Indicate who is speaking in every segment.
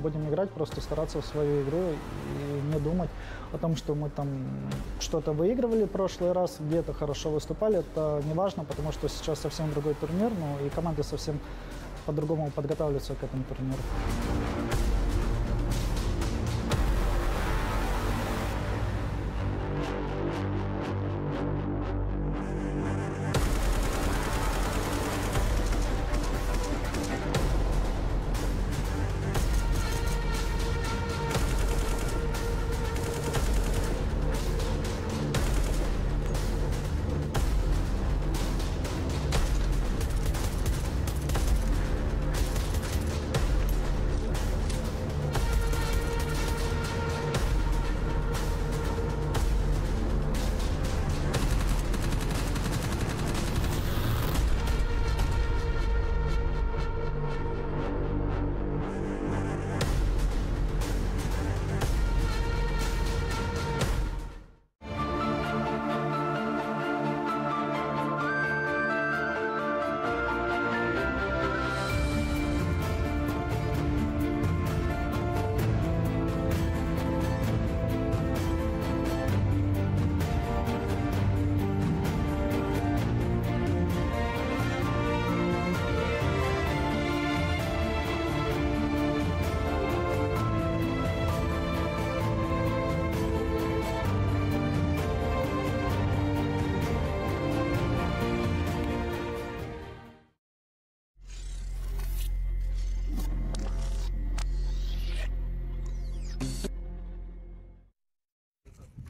Speaker 1: будем играть, просто стараться в свою игру и не думать о том, что мы там что-то выигрывали в прошлый раз, где-то хорошо выступали. Это не важно, потому что сейчас совсем другой турнир, ну и команды совсем по-другому подготавливаются к этому турниру.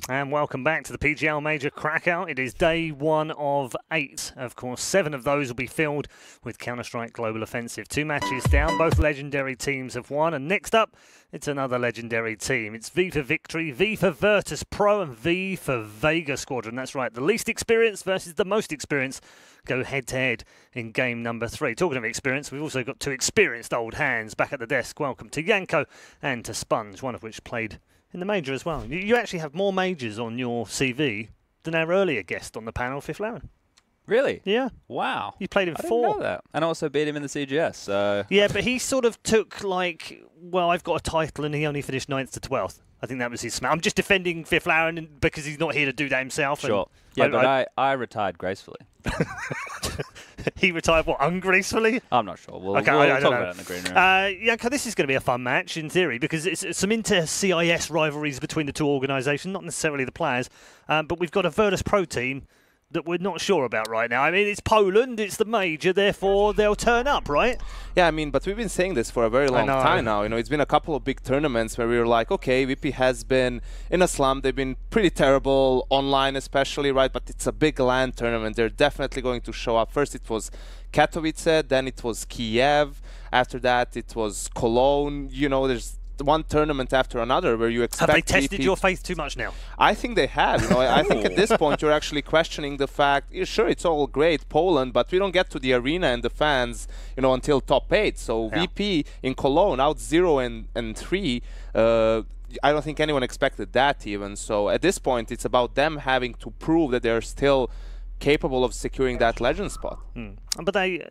Speaker 2: And welcome back to the PGL Major Krakow. It is day 1 of 8. Of course, 7 of those will be filled with Counter-Strike Global Offensive. 2 matches down, both legendary teams have won. And next up, it's another legendary team. It's V for Victory, V for Virtus.Pro, and V for Vega Squadron. That's right, the least experienced versus the most experienced go head-to-head in game number 3. Talking of experience, we've also got 2 experienced old hands back at the desk. Welcome to Yanko and to Sponge, one of which played in the major as well. You actually have more majors on your CV than our earlier guest on the panel, Fifth Laren.
Speaker 3: Really?
Speaker 2: Yeah.
Speaker 3: Wow.
Speaker 2: You played in 4.
Speaker 3: I didn't know that. And I also beat him in the CGS, so...
Speaker 2: Yeah, but he sort of took, like, well, I've got a title, and he only finished 9th to 12th. I think that was his smash. I'm just defending Fifth Laren because he's not here to do that himself.
Speaker 3: Sure. Yeah, but I retired gracefully.
Speaker 2: He retired, what, ungracefully?
Speaker 3: I'm not sure. We'll
Speaker 2: I
Speaker 3: talk
Speaker 2: don't know.
Speaker 3: about it in the green room.
Speaker 2: Yanko, this is going to be a fun match, in theory, because it's some inter-CIS rivalries between the 2 organisations, not necessarily the players, but we've got a Virtus.Pro team that we're not sure about right now. I mean, it's Poland, it's the major, therefore they'll turn up, right?
Speaker 4: Yeah, I mean, but we've been saying this for a very long time now. You know, it's been a couple of big tournaments where we were like, okay, VP has been in a slump. They've been pretty terrible online, especially, right? But it's a big LAN tournament. They're definitely going to show up. First, it was Katowice, then it was Kiev. After that, it was Cologne. You know, there's one tournament after another where you expect...
Speaker 2: Have they tested your faith too much now?
Speaker 4: I think they have. You know, I think at this point you're actually questioning the fact, yeah, sure, it's all great, Poland, but we don't get to the arena and the fans, you know, until top 8. So yeah. VP in Cologne out 0 and 3. I don't think anyone expected that even. So at this point, it's about them having to prove that they're still capable of securing that legend spot.
Speaker 2: But they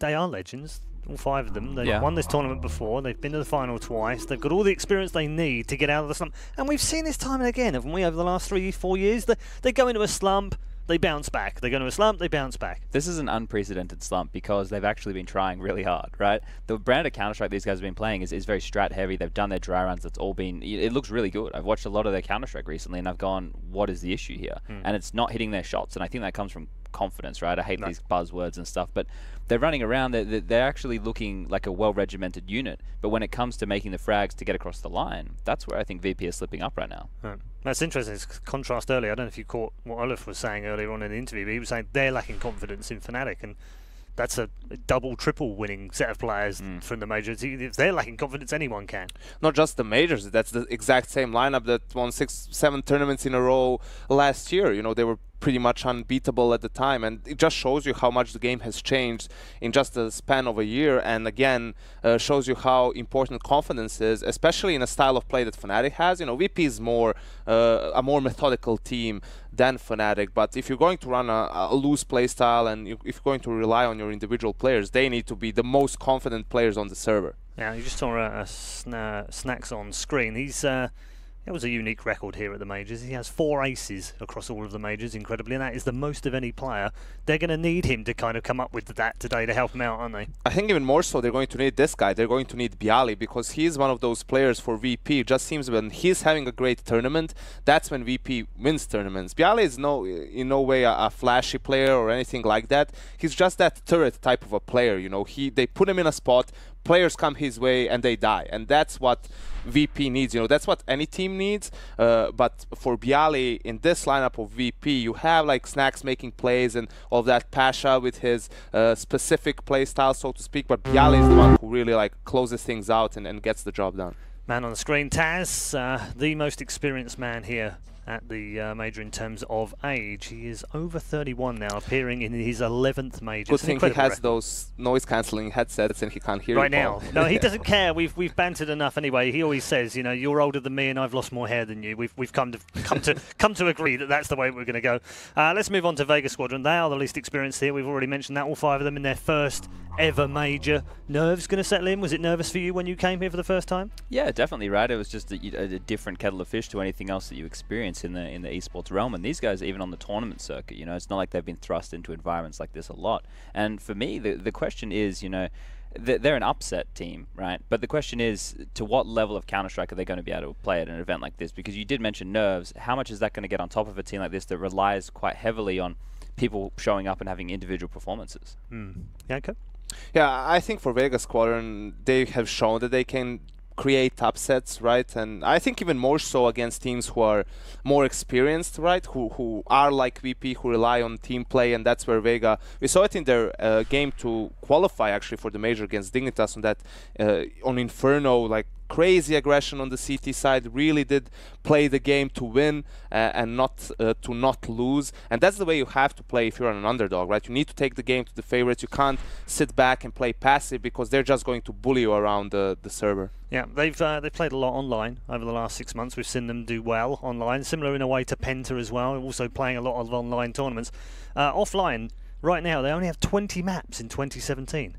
Speaker 2: are legends. All 5 of them. They've won this tournament before. They've been to the final twice. They've got all the experience they need to get out of the slump. And we've seen this time and again, haven't we, over the last 3-4 years? They go into a slump, they bounce back. They go into a slump, they bounce back.
Speaker 3: This is an unprecedented slump because they've actually been trying really hard, right? The brand of Counter-Strike these guys have been playing is very strat heavy. They've done their dry runs. It's all been... It looks really good. I've watched a lot of their Counter-Strike recently and I've gone, what is the issue here? And it's not hitting their shots. And I think that comes from confidence, right? I hate these buzzwords and stuff, but they're running around. They're actually looking like a well-regimented unit. But when it comes to making the frags to get across the line, that's where I think VP is slipping up right now.
Speaker 2: That's interesting. It's contrast earlier. I don't know if you caught what Olaf was saying earlier on in the interview, but he was saying they're lacking confidence in Fnatic, and that's a double, triple winning set of players from the majors. If they're lacking confidence, anyone can.
Speaker 4: Not just the majors. That's the exact same lineup that won 6-7 tournaments in a row last year. You know, they were pretty much unbeatable at the time, and it just shows you how much the game has changed in just a span of a year, and again shows you how important confidence is, especially in a style of play that Fnatic has. You know, VP is more a more methodical team than Fnatic, but if you're going to run a loose play style and if you're going to rely on your individual players, they need to be the most confident players on the server.
Speaker 2: Yeah, you just saw Snacks on screen. He's it was a unique record here at the majors. He has 4 aces across all of the majors, incredibly, and that is the most of any player. They're going to need him to kind of come up with that today to help him out, aren't they?
Speaker 4: I think even more so they're going to need this guy. They're going to need Bialy, because he's one of those players for VP. It just seems when he's having a great tournament, that's when VP wins tournaments. Bialy is in no way a flashy player or anything like that. He's just that turret type of a player, you know. They put him in a spot, players come his way and they die, and that's what VP needs. You know, that's what any team needs. But for Bialy in this lineup of VP, you have like Snacks making plays and all of that, Pasha with his specific play style, so to speak. But Bialy is the one who really like closes things out and gets the job done.
Speaker 2: Man on the screen, Taz, the most experienced man here at the major in terms of age. He is over 31 now, appearing in his 11th major.
Speaker 4: Good thing he has those noise-cancelling headsets and he can't hear
Speaker 2: right
Speaker 4: you
Speaker 2: now. No, he doesn't care. We've bantered enough anyway. He always says, you know, you're older than me and I've lost more hair than you. We've come to agree that that's the way we're going to go. Let's move on to Vega Squadron. They are the least experienced here. We've already mentioned that. All 5 of them in their first ever major. Nerves going to settle in? Was it nervous for you when you came here for the first time?
Speaker 3: Yeah, definitely, right. It was just a different kettle of fish to anything else that you experience in the esports realm. And these guys, even on the tournament circuit, you know, it's not like they've been thrust into environments like this a lot. And for me, the question is, you know, they're an upset team, right? But the question is, to what level of Counter-Strike are they going to be able to play at an event like this? Because you did mention nerves. How much is that going to get on top of a team like this that relies quite heavily on people showing up and having individual performances?
Speaker 2: Janko?
Speaker 4: Yeah, I think for Vega Squadron, they have shown that they can create upsets, right? And I think even more so against teams who are more experienced, right? Who are like VP, who rely on team play, and that's where Vega, we saw it in their game to qualify actually for the major against Dignitas on that on Inferno, like crazy aggression on the CT side, really did play the game to win and not to not lose. And that's the way you have to play if you're an underdog, right? You need to take the game to the favorites. You can't sit back and play passive because they're just going to bully you around the server.
Speaker 2: Yeah, they've played a lot online over the last 6 months. We've seen them do well online, similar in a way to Penta as well, also playing a lot of online tournaments. Offline, right now, they only have 20 maps in 2017.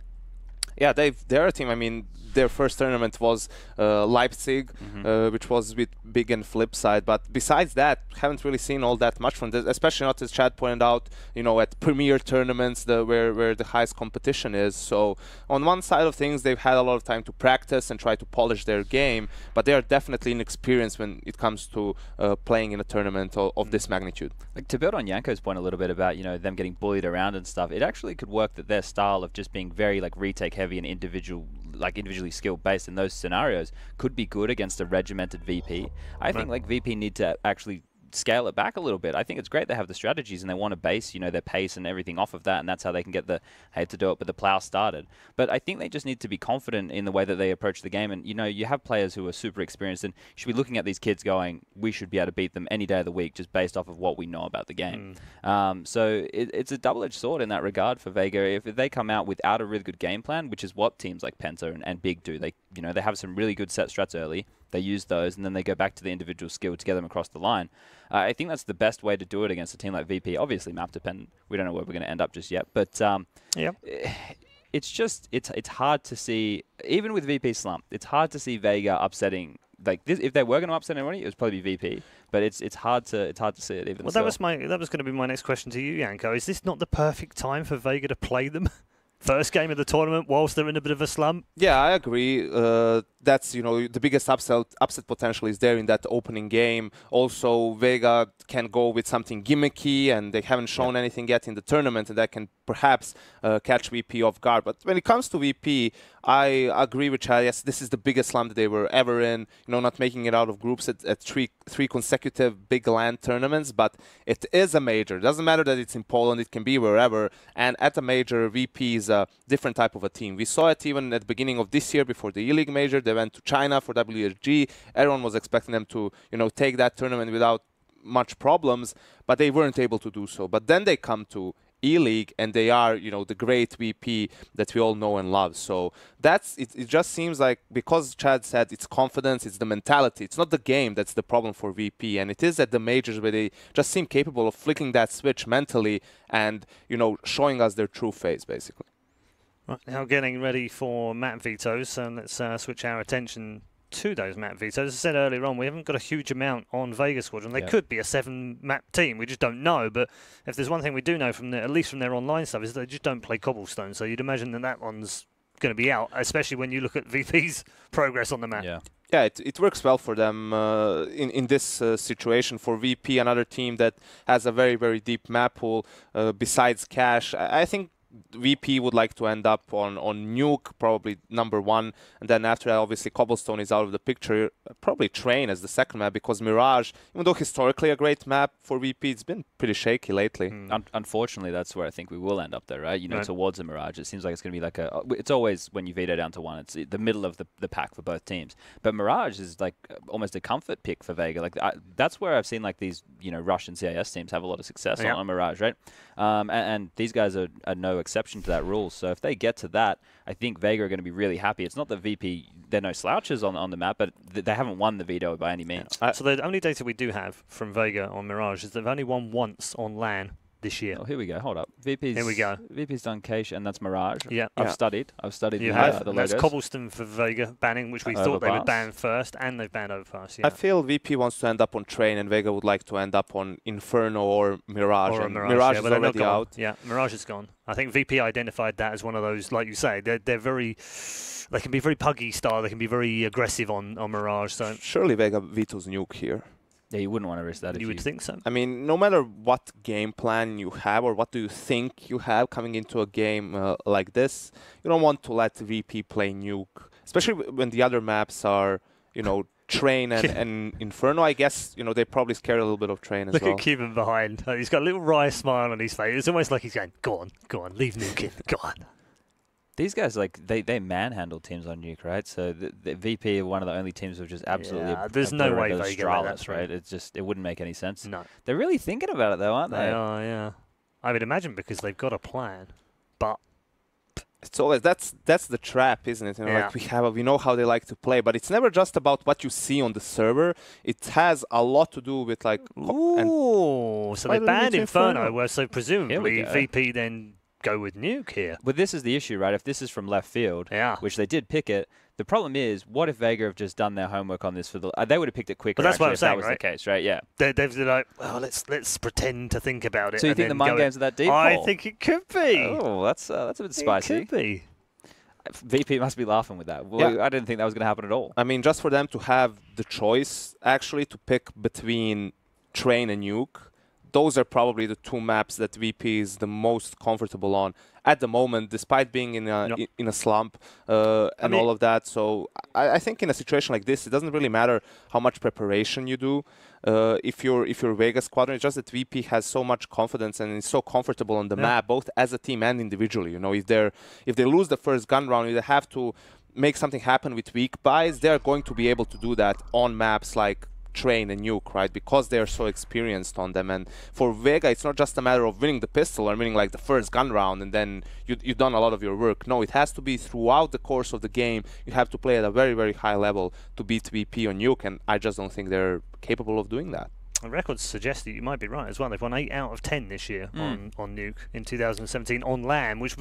Speaker 4: Yeah, they're a team. I mean, their first tournament was Leipzig, which was with Big and Flipside. But besides that, haven't really seen all that much from this, especially not, as Chad pointed out, you know, at premier tournaments where the highest competition is. So on one side of things, they've had a lot of time to practice and try to polish their game, but they are definitely inexperienced when it comes to playing in a tournament of this magnitude.
Speaker 3: Like, to build on Janko's point a little bit about, you know, them getting bullied around and stuff, it actually could work that their style of just being very like retake heavy and individually skill based in those scenarios could be good against a regimented VP. I think like VP need to actually scale it back a little bit. I think it's great they have the strategies and they want to base, you know, their pace and everything off of that, and that's how they can get the, I hate to do it, but the plow started. But I think they just need to be confident in the way that they approach the game. And, you know, you have players who are super experienced, and you should be looking at these kids going, we should be able to beat them any day of the week just based off of what we know about the game. So it's a double-edged sword in that regard for Vega. If they come out without a really good game plan, which is what teams like Penta and Big do, they, you know, they have some really good set strats early, they use those, and then they go back to the individual skill to get them across the line. I think that's the best way to do it against a team like VP. Obviously, map dependent. We don't know where we're going to end up just yet. But it's just, it's hard to see, even with VP slump, it's hard to see Vega upsetting. Like this, if they were going to upset anybody, it would probably be VP. But it's hard to see it even.
Speaker 2: Well, that was going to be my next question to you, Janko. Is this not the perfect time for Vega to play them? First game of the tournament whilst they're in a bit of a slump? Yeah,
Speaker 4: I agree. That's, you know, the biggest upset potential is there in that opening game. Also, Vega can go with something gimmicky, and they haven't shown anything yet in the tournament, and that can perhaps catch VP off guard. But when it comes to VP, I agree with Chad. Yes, this is the biggest slump that they were ever in. You know, not making it out of groups at three consecutive big LAN tournaments, but it is a major. It doesn't matter that it's in Poland, it can be wherever. And at a major, VP is a different type of a team. We saw it even at the beginning of this year before the E-League major. They went to China for WSG. Everyone was expecting them to, you know, take that tournament without much problems, but they weren't able to do so. But then they come to E-League, and they are, you know, the great VP that we all know and love. So that's it. It just seems like, because Chad said it's confidence, it's the mentality. It's not the game that's the problem for VP, and it is at the majors where they just seem capable of flicking that switch mentally and, you know, showing us their true face, basically.
Speaker 2: Right, now getting ready for map vetoes, so let's switch our attention to those map vetoes. As I said earlier on, we haven't got a huge amount on Vega Squadron. They could be a 7-map team, we just don't know. But if there's one thing we do know from at least from their online stuff, is they just don't play cobblestone. So you'd imagine that one's going to be out, especially when you look at VP's progress on the map.
Speaker 4: Yeah, it works well for them in this situation. For VP, another team that has a very, very deep map pool besides Cash. I think VP would like to end up on Nuke, probably #1, and then after that, obviously, Cobblestone is out of the picture. Probably Train as the second map, because Mirage, even though historically a great map for VP, it's been pretty shaky lately.
Speaker 3: Unfortunately, that's where I think we will end up there, right? You know, towards a Mirage. It seems like it's going to be like it's always, when you veto down to 1, it's the middle of the pack for both teams. But Mirage is like almost a comfort pick for Vega. Like that's where I've seen like these, Russian CIS teams have a lot of success on Mirage, right? And these guys are no exception to that rule. So if they get to that, I think Vega are going to be really happy. It's not that VP, they're no slouches on the map, but they haven't won the veto by any means.
Speaker 2: So the only data we do have from Vega on Mirage is they've only won once on LAN this year.
Speaker 3: Oh, here we go. Hold up. VP's,
Speaker 2: here we go.
Speaker 3: VP's done Cache, and that's Mirage.
Speaker 2: Yeah.
Speaker 3: I've studied
Speaker 2: the
Speaker 3: logos.
Speaker 2: That's Cobblestone for Vega banning, which we thought they would ban first, and they've banned Overpass.
Speaker 4: I feel VP wants to end up on Train, and Vega would like to end up on Inferno or Mirage.
Speaker 2: Or
Speaker 4: Mirage is already out.
Speaker 2: Yeah, Mirage is gone. I think VP identified that as one of those, like you say, they're very... They can be very puggy style. They can be very aggressive on Mirage. So
Speaker 4: surely Vega vetoes Nuke here.
Speaker 3: Yeah, you wouldn't want to risk that.
Speaker 2: You would think so.
Speaker 4: I mean, no matter what game plan you have or what do you think you have coming into a game like this, you don't want to let VP play Nuke, especially when the other maps are, Train and Inferno. I guess, they're probably scared a little bit of Train as well.
Speaker 2: Look at Cuban behind. He's got a little wry smile on his face. It's almost like he's going, go on, leave Nuke in, go on.
Speaker 3: These guys, like, they manhandle teams on Nuke, right? So the VP are one of the only teams who just absolutely...
Speaker 2: there's no way they get that,
Speaker 3: right? It's just, it wouldn't make any sense.
Speaker 2: No.
Speaker 3: They're really thinking about it, though, aren't they?
Speaker 2: They are, yeah. I would imagine because they've got a plan, but...
Speaker 4: It's always, that's the trap, isn't it? Like we know how they like to play, but it's never just about what you see on the server. It has a lot to do with, like...
Speaker 2: Ooh, so they banned Inferno, where so presumably VP then... go with Nuke here.
Speaker 3: But this is the issue, right? If this is from left field, which they did pick it, the problem is, what if Vega have just done their homework on this for the... they would have picked it quicker,
Speaker 2: but that's what I'm saying,
Speaker 3: if that was the case, right? Yeah.
Speaker 2: They've like, well, let's pretend to think about it.
Speaker 3: So you think the mind games are that deep?
Speaker 2: I think it could be.
Speaker 3: Oh, that's a bit spicy.
Speaker 2: It could be.
Speaker 3: VP must be laughing with that. Well, I didn't think that was going to happen at all.
Speaker 4: I mean, just for them to have the choice, actually, to pick between Train and Nuke, those are probably the two maps that VP is the most comfortable on at the moment, despite being in a slump and all of that. So I think in a situation like this, it doesn't really matter how much preparation you do. If you're Vega Squadron, it's just that VP has so much confidence and is so comfortable on the map, both as a team and individually. If they lose the first gun round, they have to make something happen with weak buys. They're going to be able to do that on maps like Train and Nuke, right? Because they are so experienced on them. And for Vega, it's not just a matter of winning the pistol or winning like the first gun round and then you've done a lot of your work. No, it has to be throughout the course of the game. You have to play at a very, very high level to beat VP on Nuke, and I just don't think they're capable of doing that.
Speaker 2: The records suggest that you might be right as well. They've won 8 out of 10 this year on Nuke in 2017 on LAN, which,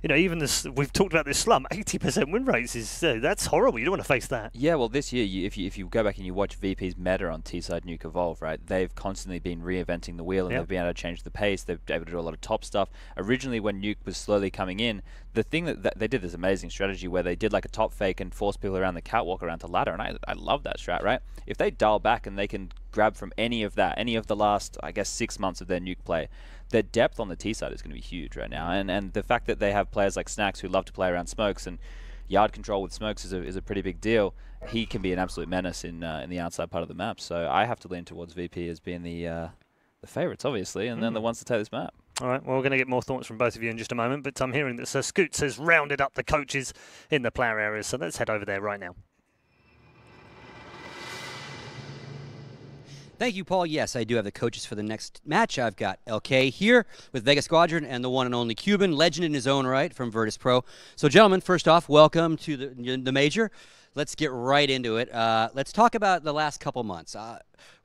Speaker 2: even this, we've talked about this slump, 80% win rates is that's horrible. You don't want to face that.
Speaker 3: Yeah, well, this year, if you go back and you watch VP's meta on T-side Nuke evolve, right, they've constantly been reinventing the wheel and they've been able to change the pace. They've been able to do a lot of top stuff. Originally, when Nuke was slowly coming in, the thing that they did this amazing strategy where they did like a top fake and force people around the catwalk around to ladder, and I love that strat, right? If they dial back and they can grab from any of the last, I guess, 6 months of their Nuke play, their depth on the T side is going to be huge right now. And the fact that they have players like Snacks who love to play around smokes, and yard control with smokes is a pretty big deal. He can be an absolute menace in the outside part of the map. So I have to lean towards VP as being the favourites, obviously, and then the ones to take this map.
Speaker 2: All right, well, we're going to get more thoughts from both of you in just a moment, but I'm hearing that Sir Scoots has rounded up the coaches in the player areas, so let's head over there right now.
Speaker 5: Thank you, Paul. Yes, I do have the coaches for the next match. I've got LK here with Vega Squadron and the one and only Cuban, legend in his own right from Virtus.Pro. So, gentlemen, first off, welcome to the major. Let's get right into it. Let's talk about the last couple months.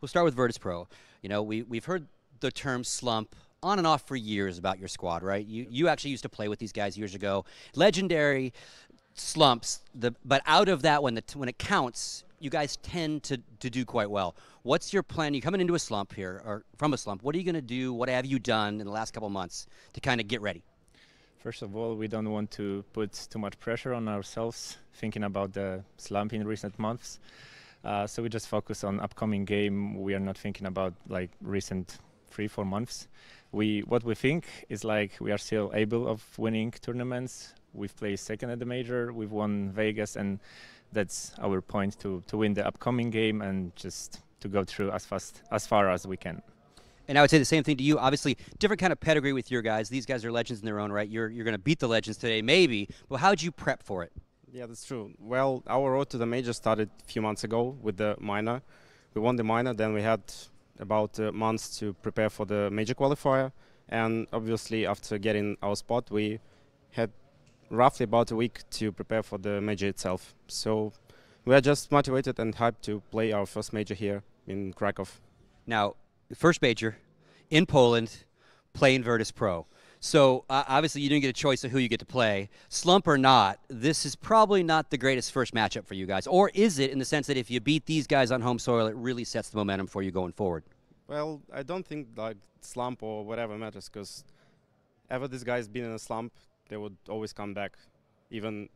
Speaker 5: We'll start with Virtus.Pro. We've heard the term slump on and off for years about your squad, right? You actually used to play with these guys years ago. Legendary slumps, but out of that, when it counts, you guys tend to do quite well. What's your plan? You're coming into a slump here, or from a slump. What are you going to do? What have you done in the last couple of months to kind of get ready?
Speaker 6: First of all, we don't want to put too much pressure on ourselves, thinking about the slump in recent months. So we just focus on upcoming game. We are not thinking about like recent 3-4 months. What we think is like we are still able of winning tournaments. We've placed second at the major. We've won Vegas, and that's our point, to win the upcoming game and just to go through as far as we can.
Speaker 5: And I would say the same thing to you. Obviously, different kind of pedigree with your guys. These guys are legends in their own right. You're going to beat the legends today, maybe. But how did you prep for it?
Speaker 7: Yeah, that's true. Well, our road to the major started a few months ago with the minor. We won the minor, then we had about months to prepare for the major qualifier. And obviously, after getting our spot, we had roughly about a week to prepare for the major itself. So we are just motivated and hyped to play our first major here in Krakow.
Speaker 5: Now, first major in Poland, playing Virtus.Pro. So obviously you didn't get a choice of who you get to play. Slump or not, this is probably not the greatest first matchup for you guys. Or is it, in the sense that if you beat these guys on home soil, it really sets the momentum for you going forward?
Speaker 7: Well, I don't think like slump or whatever matters, because ever these guys been in a slump, they would always come back, even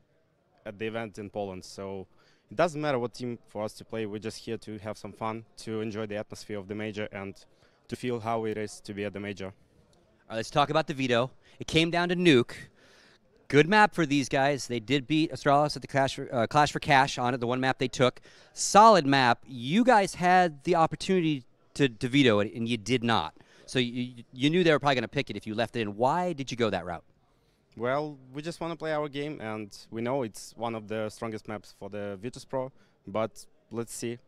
Speaker 7: at the event in Poland. So it doesn't matter what team for us to play. We're just here to have some fun, to enjoy the atmosphere of the major, and to feel how it is to be at the major.
Speaker 5: All right, let's talk about the veto. It came down to Nuke. Good map for these guys. They did beat Astralis at the Clash for Cash on it, the one map they took. Solid map. You guys had the opportunity to veto it, and you did not. So you knew they were probably going to pick it if you left it in. Why did you go that route?
Speaker 7: Well, we just want to play our game, and we know it's one of the strongest maps for the Virtus.Pro, but let's see.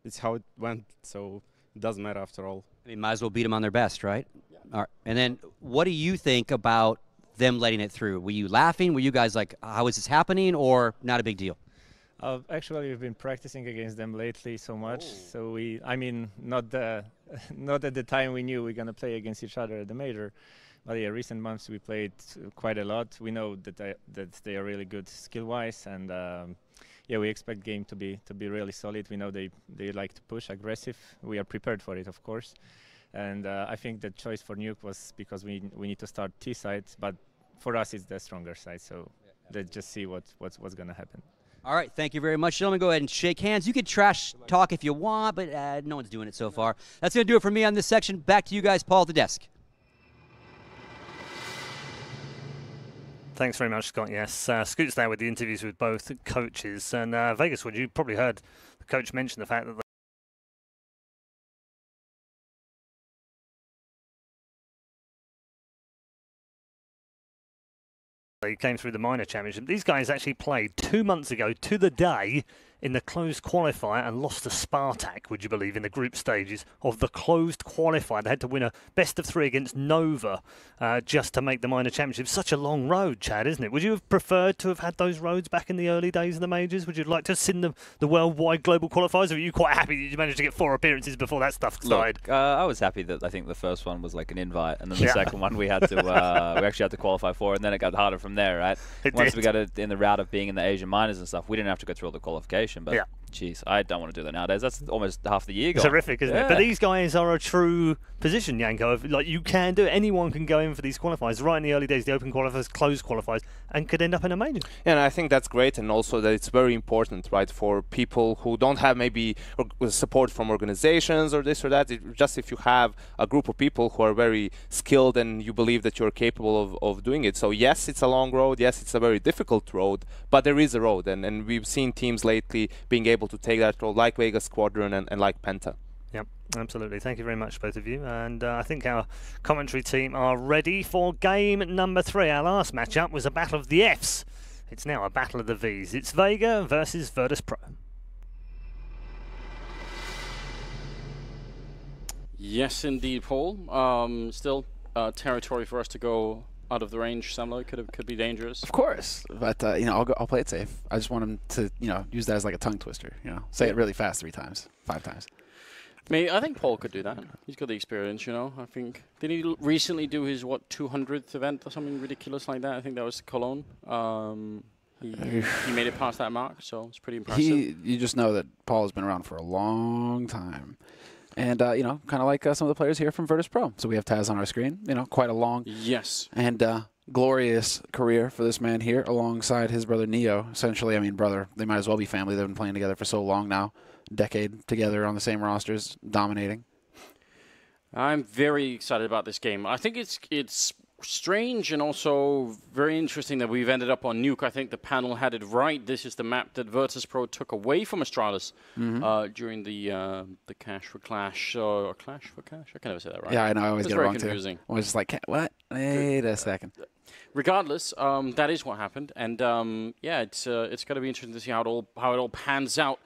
Speaker 7: It's how it went, so it doesn't matter after all.
Speaker 5: I mean, might as well beat them on their best, right? Yeah. All right. And then what do you think about them letting it through? Were you laughing? Were you guys like, how is this happening, or not a big deal?
Speaker 6: Actually, we've been practicing against them lately so much. So I mean, not at the time we knew we were going to play against each other at the major. But yeah, recent months we played quite a lot. We know that they are really good skill-wise, and yeah, we expect game to be really solid. We know they like to push, aggressive. We are prepared for it, of course. And I think the choice for Nuke was because we need to start T side, but for us it's the stronger side. So let's just see what's going to happen.
Speaker 5: All right, thank you very much, gentlemen. Go ahead and shake hands. You can trash talk if you want, but no one's doing it so far. That's going to do it for me on this section. Back to you guys, Paul, at the desk.
Speaker 2: Thanks very much, Scott. Yes, Scoot's there with the interviews with both coaches. And Vegas, you probably heard the coach mention the fact that they came through the minor championship. These guys actually played 2 months ago to the day in the closed qualifier and lost to Spartak, would you believe, in the group stages of the closed qualifier. They had to win a best-of-3 against Nova just to make the minor championship. Such a long road, Chad, isn't it? Would you have preferred to have had those roads back in the early days of the majors? Would you like to have seen the worldwide global qualifiers, or are you quite happy that you managed to get 4 appearances before that stuff started?
Speaker 3: Look, I was happy that I think the first one was like an invite, and then the second one we had to we actually had to qualify for, and then it got harder from there, right? Once we got it in the route of being in the Asian minors and stuff, we didn't have to go through all the qualification. But geez, I don't want to do that nowadays. That's almost half the year gone.
Speaker 2: It's horrific, isn't it? But these guys are a true position, Yanko. Like, you can do it. Anyone can go in for these qualifiers right in the early days, the open qualifiers, closed qualifiers, and could end up in a major.
Speaker 4: And I think that's great, and also that it's very important, right, for people who don't have maybe support from organizations or this or that. Just if you have a group of people who are very skilled and you believe that you're capable of doing it. So yes, it's a long road. Yes, it's a very difficult road, but there is a road, and we've seen teams lately being able to take that road, like Vega, Squadron, and like Penta.
Speaker 2: Yep, absolutely. Thank you very much, both of you. And I think our commentary team are ready for game number 3. Our last matchup was a battle of the Fs. It's now a battle of the Vs. It's Vega versus Virtus.Pro.
Speaker 8: Yes, indeed, Paul. Still territory for us to go out of the range. Samlo could be dangerous.
Speaker 9: Of course, but you know, I'll play it safe. I just want him to, you know, use that as like a tongue twister. You know, say it really fast 3 times, 5 times.
Speaker 8: Maybe, I think Paul could do that. He's got the experience, you know. I think, did he recently do his, what, 200th event or something ridiculous like that? I think that was Cologne. He made it past that mark, so it's pretty impressive.
Speaker 9: You just know that Paul has been around for a long time. And, you know, kind of like some of the players here from Virtus.Pro. So we have Taz on our screen, you know, quite a long and glorious career for this man here alongside his brother Neo. Essentially, I mean, brother, they might as well be family. They've been playing together for so long now. Decade together on the same rosters, dominating.
Speaker 8: I'm very excited about this game. I think it's strange and also very interesting that we've ended up on Nuke. I think the panel had it right. This is the map that Virtus.Pro took away from Astralis during the Cash for Clash or Clash for Cash. I can never say that right.
Speaker 9: Yeah, I know. I always get it wrong
Speaker 8: confusing.
Speaker 9: Too. I was just like, what? Wait a second.
Speaker 8: Regardless, that is what happened, and yeah, it's going to be interesting to see how it all pans out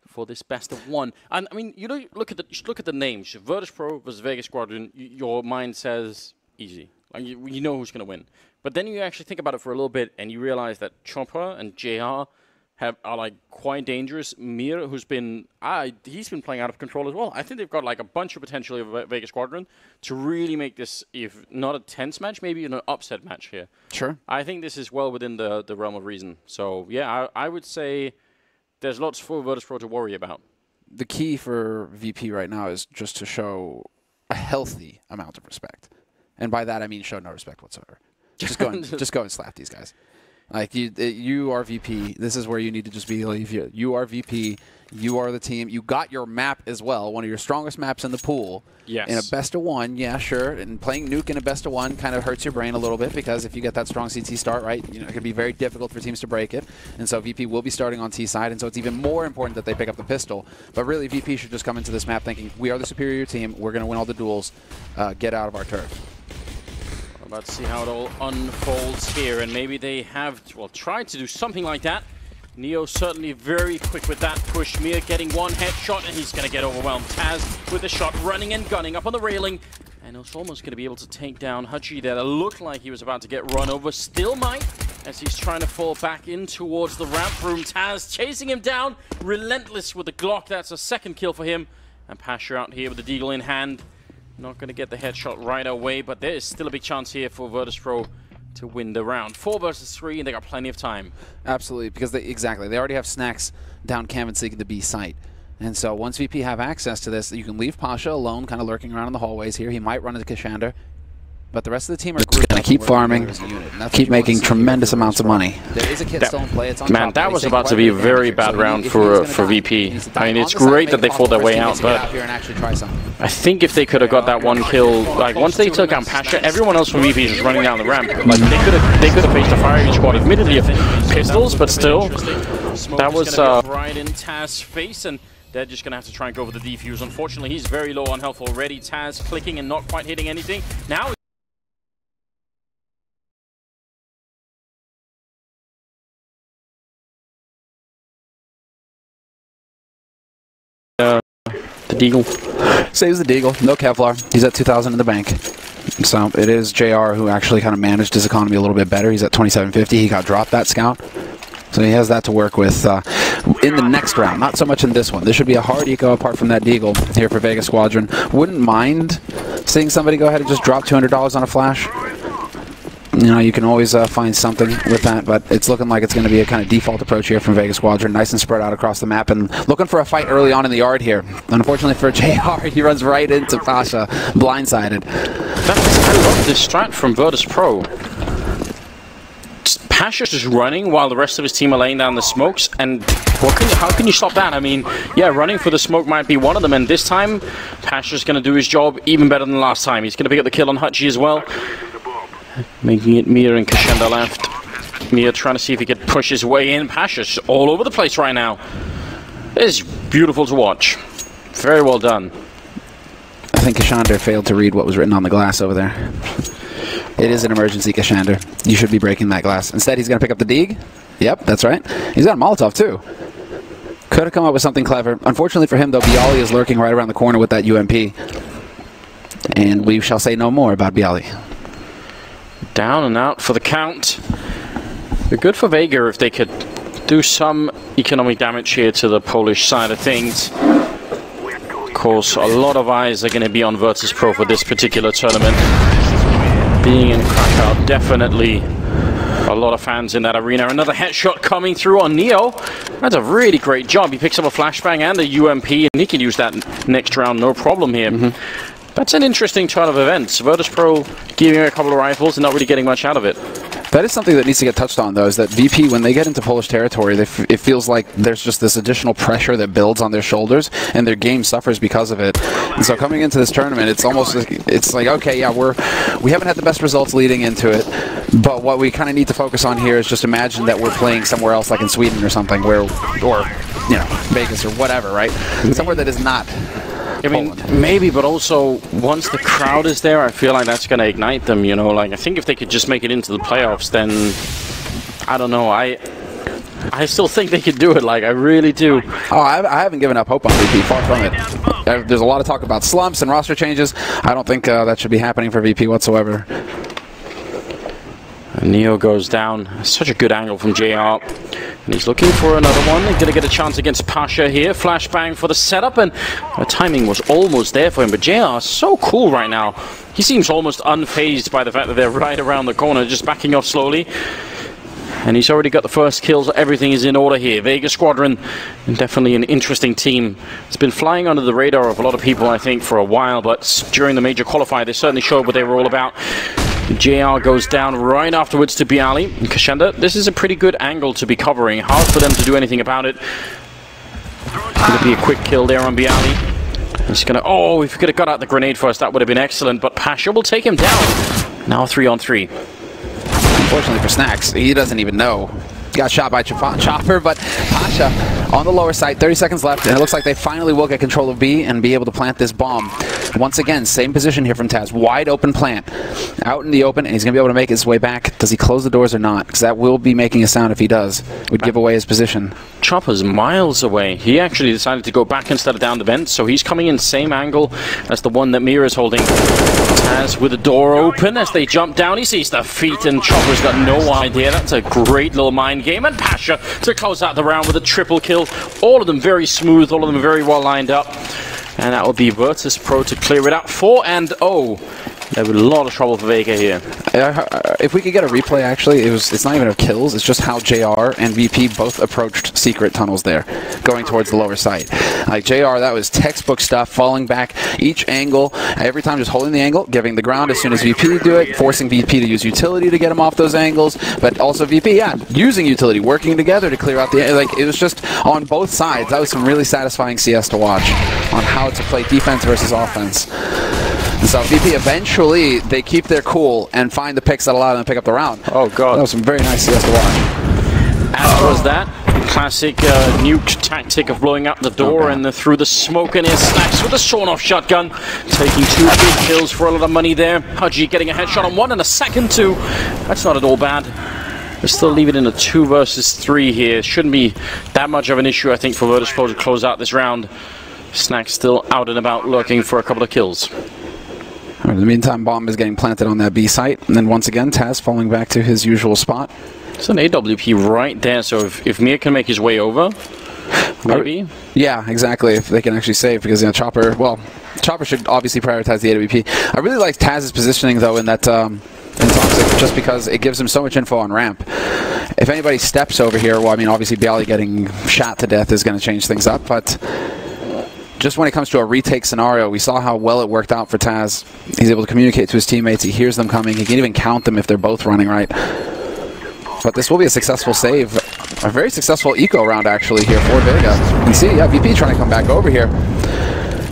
Speaker 8: for this best of one. And I mean, you know, look at the names. Virtus.Pro versus Vega Squadron. Your mind says easy. Like you know who's going to win. But then you actually think about it for a little bit, and you realize that Chopper and JR are like quite dangerous. Mir, who's been he's been playing out of control as well. I think they've got like a bunch of potential of Vega Squadron to really make this, if not a tense match, maybe an upset match here.
Speaker 9: Sure.
Speaker 8: I think this is well within the realm of reason. So yeah, I would say there's lots for Virtus.Pro to worry about.
Speaker 9: The key for VP right now is just to show a healthy amount of respect. And by that, I mean show no respect whatsoever. Just go and slap these guys. Like, you are VP. This is where you need to just believe you are VP. You are the team. You got your map as well, one of your strongest maps in the pool.
Speaker 8: Yes.
Speaker 9: In a best of one, yeah, sure. And playing Nuke in a best of one kind of hurts your brain a little bit because if you get that strong CT start, right, you know, it can be very difficult for teams to break it. And so VP will be starting on T side, and so it's even more important that they pick up the pistol. But really, VP should just come into this map thinking, we are the superior team. We're going to win all the duels. Get out of our turf.
Speaker 8: About to see how it all unfolds here, and maybe they have, well, tried to do something like that. Neo certainly very quick with that push. Mir getting one headshot, and he's going to get overwhelmed. Taz with the shot, running and gunning up on the railing, and it's almost going to be able to take down Hachi there. That looked like he was about to get run over. Still might, as he's trying to fall back in towards the ramp room. Taz chasing him down, relentless with the Glock. That's a second kill for him. And Pasha out here with the deagle in hand. Not going to get the headshot right away, but there is still a big chance here for Virtus.Pro to win the round. 4 versus 3, and they got plenty of time.
Speaker 9: Absolutely, because they already have snacks down Cam and seeking the B site. And so once VP have access to this, you can leave Pasha alone, kind of lurking around in the hallways here. He might run into Kashander. But the rest of the team are going to keep farming, keep making tremendous amounts of money. There is a kid still in play. It's on
Speaker 8: man, that was about to be a very bad round for VP. I mean, it's great that they fought their way out, but I think if they could have got that one kill, like once they took down Pasha, everyone else from VP is just running down the ramp. Like they could have faced a firing squad, admittedly of pistols, but still, that was right in Taz's face, and they're just going to have to try and go for the defuse. Unfortunately, he's very low on health already. Taz clicking and not quite hitting anything. Now the deagle.
Speaker 9: Saves the deagle. No Kevlar. He's at 2,000 in the bank. So it is JR who actually kind of managed his economy a little bit better. He's at 2750. He got dropped that scout. So he has that to work with in the next round. Not so much in this one. This should be a hard eco apart from that deagle here for Vega Squadron. Wouldn't mind seeing somebody go ahead and just drop $200 on a flash. You know, you can always find something with that, but it's looking like it's going to be a kind of default approach here from Vega Squadron. Nice and spread out across the map, and looking for a fight early on in the yard here. Unfortunately for JR, he runs right into Pasha, blindsided.
Speaker 8: I love this strat from Virtus.Pro. Pasha's just running while the rest of his team are laying down the smokes, and how can you stop that? I mean, yeah, running for the smoke might be one of them, and this time, Pasha's going to do his job even better than last time. He's going to pick up the kill on Hachi as well. Making it Mir and Kashander left. Mir trying to see if he could push his way in. Pasha's all over the place right now. It's beautiful to watch. Very well done.
Speaker 9: I think Kashander failed to read what was written on the glass over there. It is an emergency, Kashander. You should be breaking that glass. Instead, he's going to pick up the Deeg. Yep, that's right. He's got a Molotov, too. Could have come up with something clever. Unfortunately for him, though, Bialy is lurking right around the corner with that UMP. And we shall say no more about Bialy.
Speaker 8: Down and out for the count. They're good for Vega if they could do some economic damage here to the Polish side of things. course, a lot of eyes are going to be on Virtus.Pro for this particular tournament. Being in Krakow, definitely a lot of fans in that arena. Another headshot coming through on Neo. That's a really great job. He picks up a flashbang and a UMP, and he can use that next round, no problem here. That's an interesting turn of events. Virtus.Pro giving a couple of rifles and not really getting much out of it.
Speaker 9: That is something that needs to get touched on, though, is that VP, when they get into Polish territory, it feels like there's just this additional pressure that builds on their shoulders, and their game suffers because of it. And so coming into this tournament, it's almost like okay, yeah, we haven't had the best results leading into it, but what we kind of need to focus on here is just imagine that we're playing somewhere else, like in Sweden or something, or you know, Vegas or whatever, right? Somewhere that is not.
Speaker 8: I mean, maybe, but also once the crowd is there, I feel like that's going to ignite them, you know. Like, I think if they could just make it into the playoffs, then I don't know. I still think they could do it. Like, I really do.
Speaker 9: Oh, I haven't given up hope on VP. Far from it. There's a lot of talk about slumps and roster changes. I don't think that should be happening for VP whatsoever.
Speaker 8: And Neo goes down. Such a good angle from JR. And he's looking for another one. He's going to get a chance against Pasha here. Flashbang for the setup, and the timing was almost there for him. But JR is so cool right now. He seems almost unfazed by the fact that they're right around the corner, just backing off slowly. And he's already got the first kills. So everything is in order here. Vega Squadron, definitely an interesting team. It's been flying under the radar of a lot of people, I think, for a while. But during the major qualifier, they certainly showed what they were all about. JR goes down right afterwards to Bialy. And Kashenda, this is a pretty good angle to be covering. Hard for them to do anything about it. Going to be a quick kill there on Bialy. He's going to... Oh, if he could have got out the grenade first, that would have been excellent. But Pasha will take him down. Now 3-on-3.
Speaker 9: Unfortunately for Snacks, he doesn't even know. Got shot by Chopper, but Pasha on the lower side, 30 seconds left, and it looks like they finally will get control of B and be able to plant this bomb. Once again, same position here from Taz. Wide open plant. Out in the open, and he's going to be able to make his way back. Does he close the doors or not? Because that will be making a sound if he does. It would give away his position.
Speaker 8: Chopper's miles away. He actually decided to go back instead of down the vent, so he's coming in same angle as the one that Mira is holding. Taz with the door open as they jump down. He sees the feet, and Chopper's got no idea. That's a great little mind game. And Pasha to close out the round with a triple kill. All of them very smooth, all of them very well lined up. And that will be Virtus.Pro to clear it out. 4-0. There was a lot of trouble for Vega here.
Speaker 9: If we could get a replay, actually, it's not even of kills. It's just how JR and VP both approached secret tunnels there, going towards the lower site. Like JR, that was textbook stuff, falling back each angle, every time just holding the angle, giving the ground as soon as VP do it, forcing VP to use utility to get him off those angles, but also VP, yeah, using utility, working together to clear out the... Like, it was just on both sides. That was some really satisfying CS to watch on how to play defense versus offense. And so VP eventually, they keep their cool and find the picks that allow them to pick up the round.
Speaker 8: Oh god.
Speaker 9: That was some very nice CS to watch.
Speaker 8: As was that. Classic nuke tactic of blowing up the door and through the smoke, and his Snacks with a sawn-off shotgun. Taking 2 big kills for a lot of money there. Pudgy getting a headshot on 1 and a second 2. That's not at all bad. We're still leaving it in a 2 versus 3 here. Shouldn't be that much of an issue, I think, for Virtus.Pro to close out this round. Snacks still out and about looking for a couple of kills.
Speaker 9: In the meantime, bomb is getting planted on that B site, and then once again, Taz falling back to his usual spot.
Speaker 8: It's an AWP right there, so if Mir can make his way over, maybe?
Speaker 9: Yeah, exactly, if they can actually save, because, you know, Chopper should obviously prioritize the AWP. I really like Taz's positioning, though, in that, in Toxic, just because it gives him so much info on ramp. If anybody steps over here, well, I mean, obviously, Bialy getting shot to death is going to change things up, but... Just when it comes to a retake scenario, we saw how well it worked out for Taz. He's able to communicate to his teammates. He hears them coming. He can even count them if they're both running right. But this will be a successful save. A very successful eco round, actually, here for Vega. You can see, yeah, VP trying to come back over here.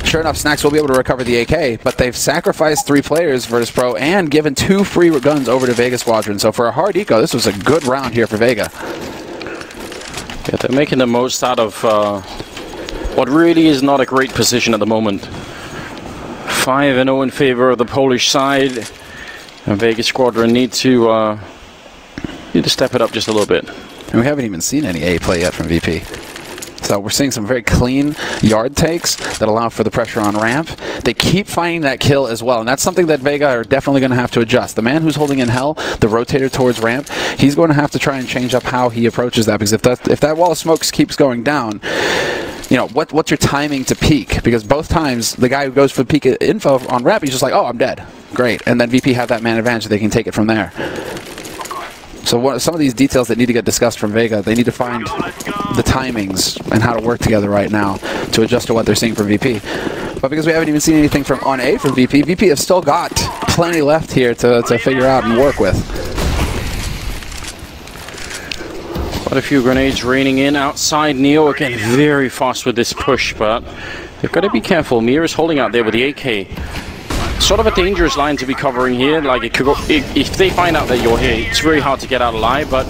Speaker 9: Sure enough, Snacks will be able to recover the AK, but they've sacrificed 3 players, Virtus.Pro, and given 2 free guns over to Vega Squadron. So for a hard eco, this was a good round here for Vega.
Speaker 8: Yeah, they're making the most out of... what really is not a great position at the moment. 5-0 in favor of the Polish side. And Vega Squadron need to step it up just a little bit.
Speaker 9: And we haven't even seen any A play yet from VP. So we're seeing some very clean yard takes that allow for the pressure on ramp. They keep finding that kill as well, and that's something that Vega are definitely going to have to adjust. The man who's holding in hell, the rotator towards ramp, he's going to have to try and change up how he approaches that, because if that wall of smokes keeps going down, you know, what's your timing to peek? Because both times the guy who goes for peek info on rep, he's just like, oh, I'm dead. Great. And then VP have that man advantage, so they can take it from there. So some of these details that need to get discussed from Vega, they need to find the timings and how to work together right now to adjust to what they're seeing from VP. But because we haven't even seen anything from on A from VP, VP have still got plenty left here to figure out and work with.
Speaker 8: Quite a few grenades raining in outside. Neo again very fast with this push, but they've got to be careful. Mir is holding out there with the AK. Sort of a dangerous line to be covering here. Like it could go, if they find out that you're here, it's very hard to get out alive, but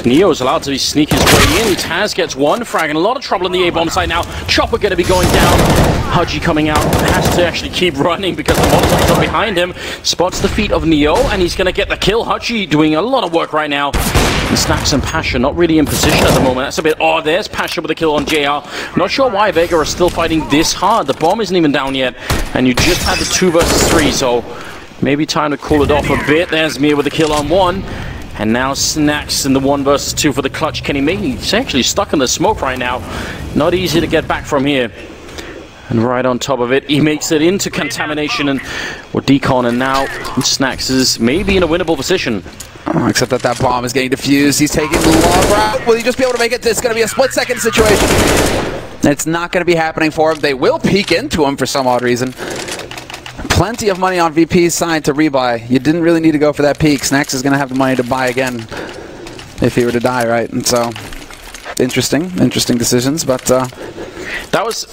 Speaker 8: Neo is allowed to sneak his way in. Taz gets one frag and a lot of trouble in the A-bomb side now. Chopper going to be going down. Hudgy coming out, has to actually keep running because the Molotov's up behind him. Spots the feet of Neo and he's going to get the kill. Hudgy doing a lot of work right now. And Snacks and Pasha not really in position at the moment. That's a bit odd. There's Pasha with a kill on JR. Not sure why Vega are still fighting this hard. The bomb isn't even down yet. And you just had the 2 versus 3, so maybe time to cool it off a bit. There's Mir with a kill on 1. And now Snacks in the 1 versus 2 for the clutch. Kenny May, he's actually stuck in the smoke right now. Not easy to get back from here. And right on top of it, he makes it into contamination and or decon, and now Snacks is maybe in a winnable position.
Speaker 9: Oh, except that bomb is getting defused. He's taking the long route. Will he just be able to make it? It's going to be a split-second situation. It's not going to be happening for him. They will peek into him for some odd reason. Plenty of money on VP's side to rebuy. You didn't really need to go for that peek. Snacks is going to have the money to buy again if he were to die, right? And so, interesting decisions, but...
Speaker 8: That was,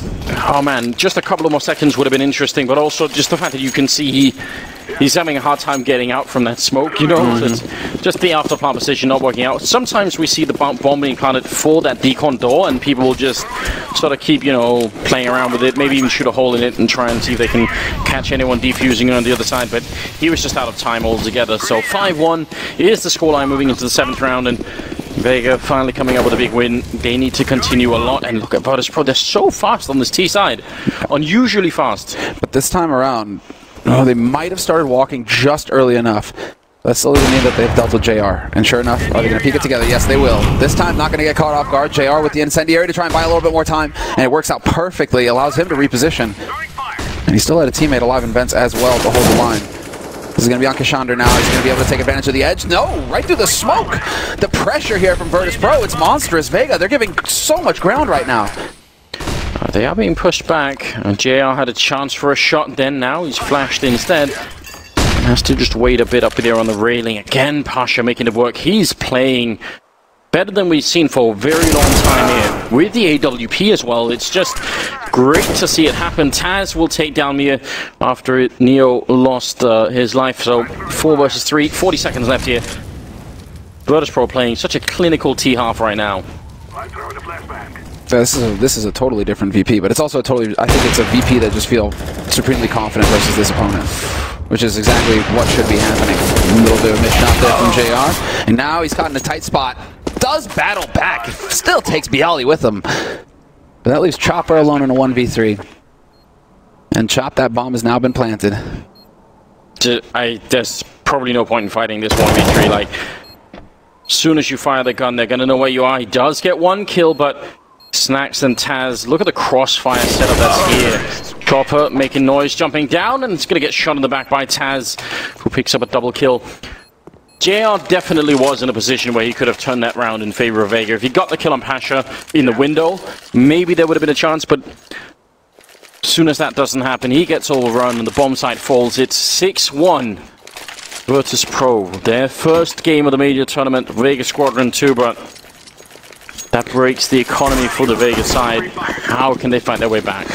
Speaker 8: oh man, just a couple of more seconds would have been interesting, but also just the fact that you can see he's having a hard time getting out from that smoke, you know? Mm-hmm. Just the after plant position not working out. Sometimes we see the bomb being planted for that decon door, and people will just sort of keep, you know, playing around with it, maybe even shoot a hole in it and try and see if they can catch anyone defusing on the other side, but he was just out of time altogether. So 5-1 is the scoreline moving into the 7th round, and Vega finally coming up with a big win. They need to continue a lot, and look at Virtus.Pro, they're so fast on this T side. Unusually fast.
Speaker 9: But this time around, they might have started walking just early enough. That still doesn't mean that they've dealt with JR. And sure enough, are they going to peek it together? Yes, they will. This time, not going to get caught off guard. JR with the incendiary to try and buy a little bit more time, and it works out perfectly. Allows him to reposition. And he still had a teammate alive in vents as well to hold the line. This is going to be on Kashander now. He's going to be able to take advantage of the edge. No, right through the smoke. The pressure here from Virtus.Pro, it's monstrous. Vega, they're giving so much ground right now.
Speaker 8: They are being pushed back. JR had a chance for a shot then. Now he's flashed instead. Has to just wait a bit up there on the railing. Again, Pasha making it work. He's playing better than we've seen for a very long time here. With the AWP as well, it's just great to see it happen. Taz will take down Mir after Neo lost his life. So 4 versus 3, 40 seconds left here. Virtus.Pro playing such a clinical T-half right now.
Speaker 9: This is a totally different VP, but it's also a totally, I think it's a VP that just feels supremely confident versus this opponent, which is exactly what should be happening. A little bit of a mission out there from JR, and now he's caught in a tight spot. Does battle back, still takes Bialy with him. But that leaves Chopper alone in a 1v3. And Chop, that bomb has now been planted.
Speaker 8: There's probably no point in fighting this 1v3. Like, as soon as you fire the gun, they're going to know where you are. He does get 1 kill, but Snacks and Taz, look at the crossfire setup that's here. Chopper making noise, jumping down, and it's going to get shot in the back by Taz, who picks up a double kill. JR definitely was in a position where he could have turned that round in favor of Vega. If he got the kill on Pasha in the window, maybe there would have been a chance, but as soon as that doesn't happen, he gets overrun and the bomb site falls. It's 6-1. Virtus.Pro, their first game of the major tournament, Vega Squadron 2, but that breaks the economy for the Vega side. How can they find their way back?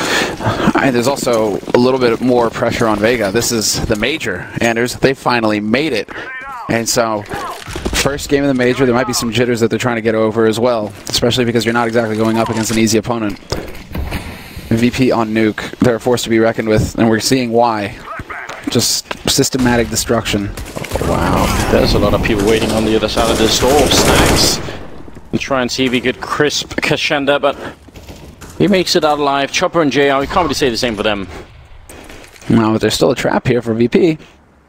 Speaker 9: And there's also a little bit more pressure on Vega. This is the major, Anders. They finally made it. And so, first game of the major, there might be some jitters that they're trying to get over as well, especially because you're not exactly going up against an easy opponent. VP on Nuke, they're a force to be reckoned with, and we're seeing why. Just systematic destruction.
Speaker 8: Wow, there's a lot of people waiting on the other side of this door. Snacks. And try and see if he could crisp Kashander, but he makes it out alive. Chopper and JR, we can't really say the same for them.
Speaker 9: No, but there's still a trap here for VP.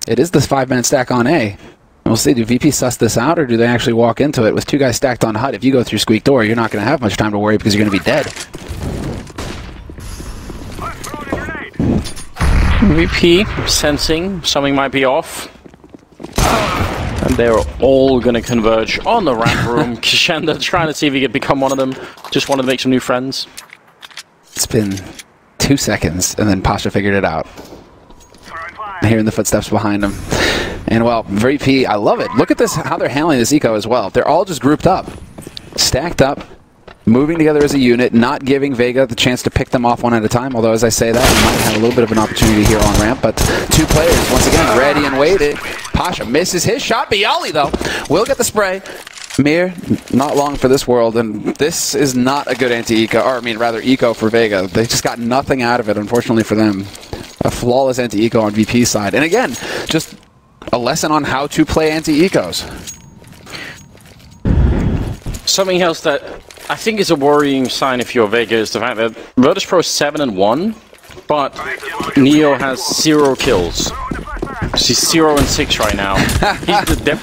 Speaker 9: It is this 5-man stack on A. We'll see, do VP suss this out, or do they actually walk into it? With 2 guys stacked on HUD, if you go through Squeak Door, you're not going to have much time to worry because you're going to be dead.
Speaker 8: VP sensing something might be off. And they're all going to converge on the ramp room. Kishanda trying to see if he could become one of them. Just wanted to make some new friends.
Speaker 9: It's been 2 seconds, and then Pasha figured it out. Hearing the footsteps behind him. And, well, VP, I love it. Look at this, how they're handling this eco as well. They're all just grouped up, stacked up, moving together as a unit, not giving Vega the chance to pick them off one at a time. Although, as I say that, we might have a little bit of an opportunity here on ramp. But 2 players, once again, ready and waited. Pasha misses his shot. Bialy, though, will get the spray. Mir, not long for this world, and this is not a good anti-eco, or I mean, rather, eco for Vega. They just got nothing out of it, unfortunately for them. A flawless anti-eco on VP's side. And again, just a lesson on how to play anti-ecos.
Speaker 8: Something else that I think is a worrying sign if you're Vega is the fact that Virtus.Pro is 7-1, but Neo has 0 kills. She's 0-6 right now.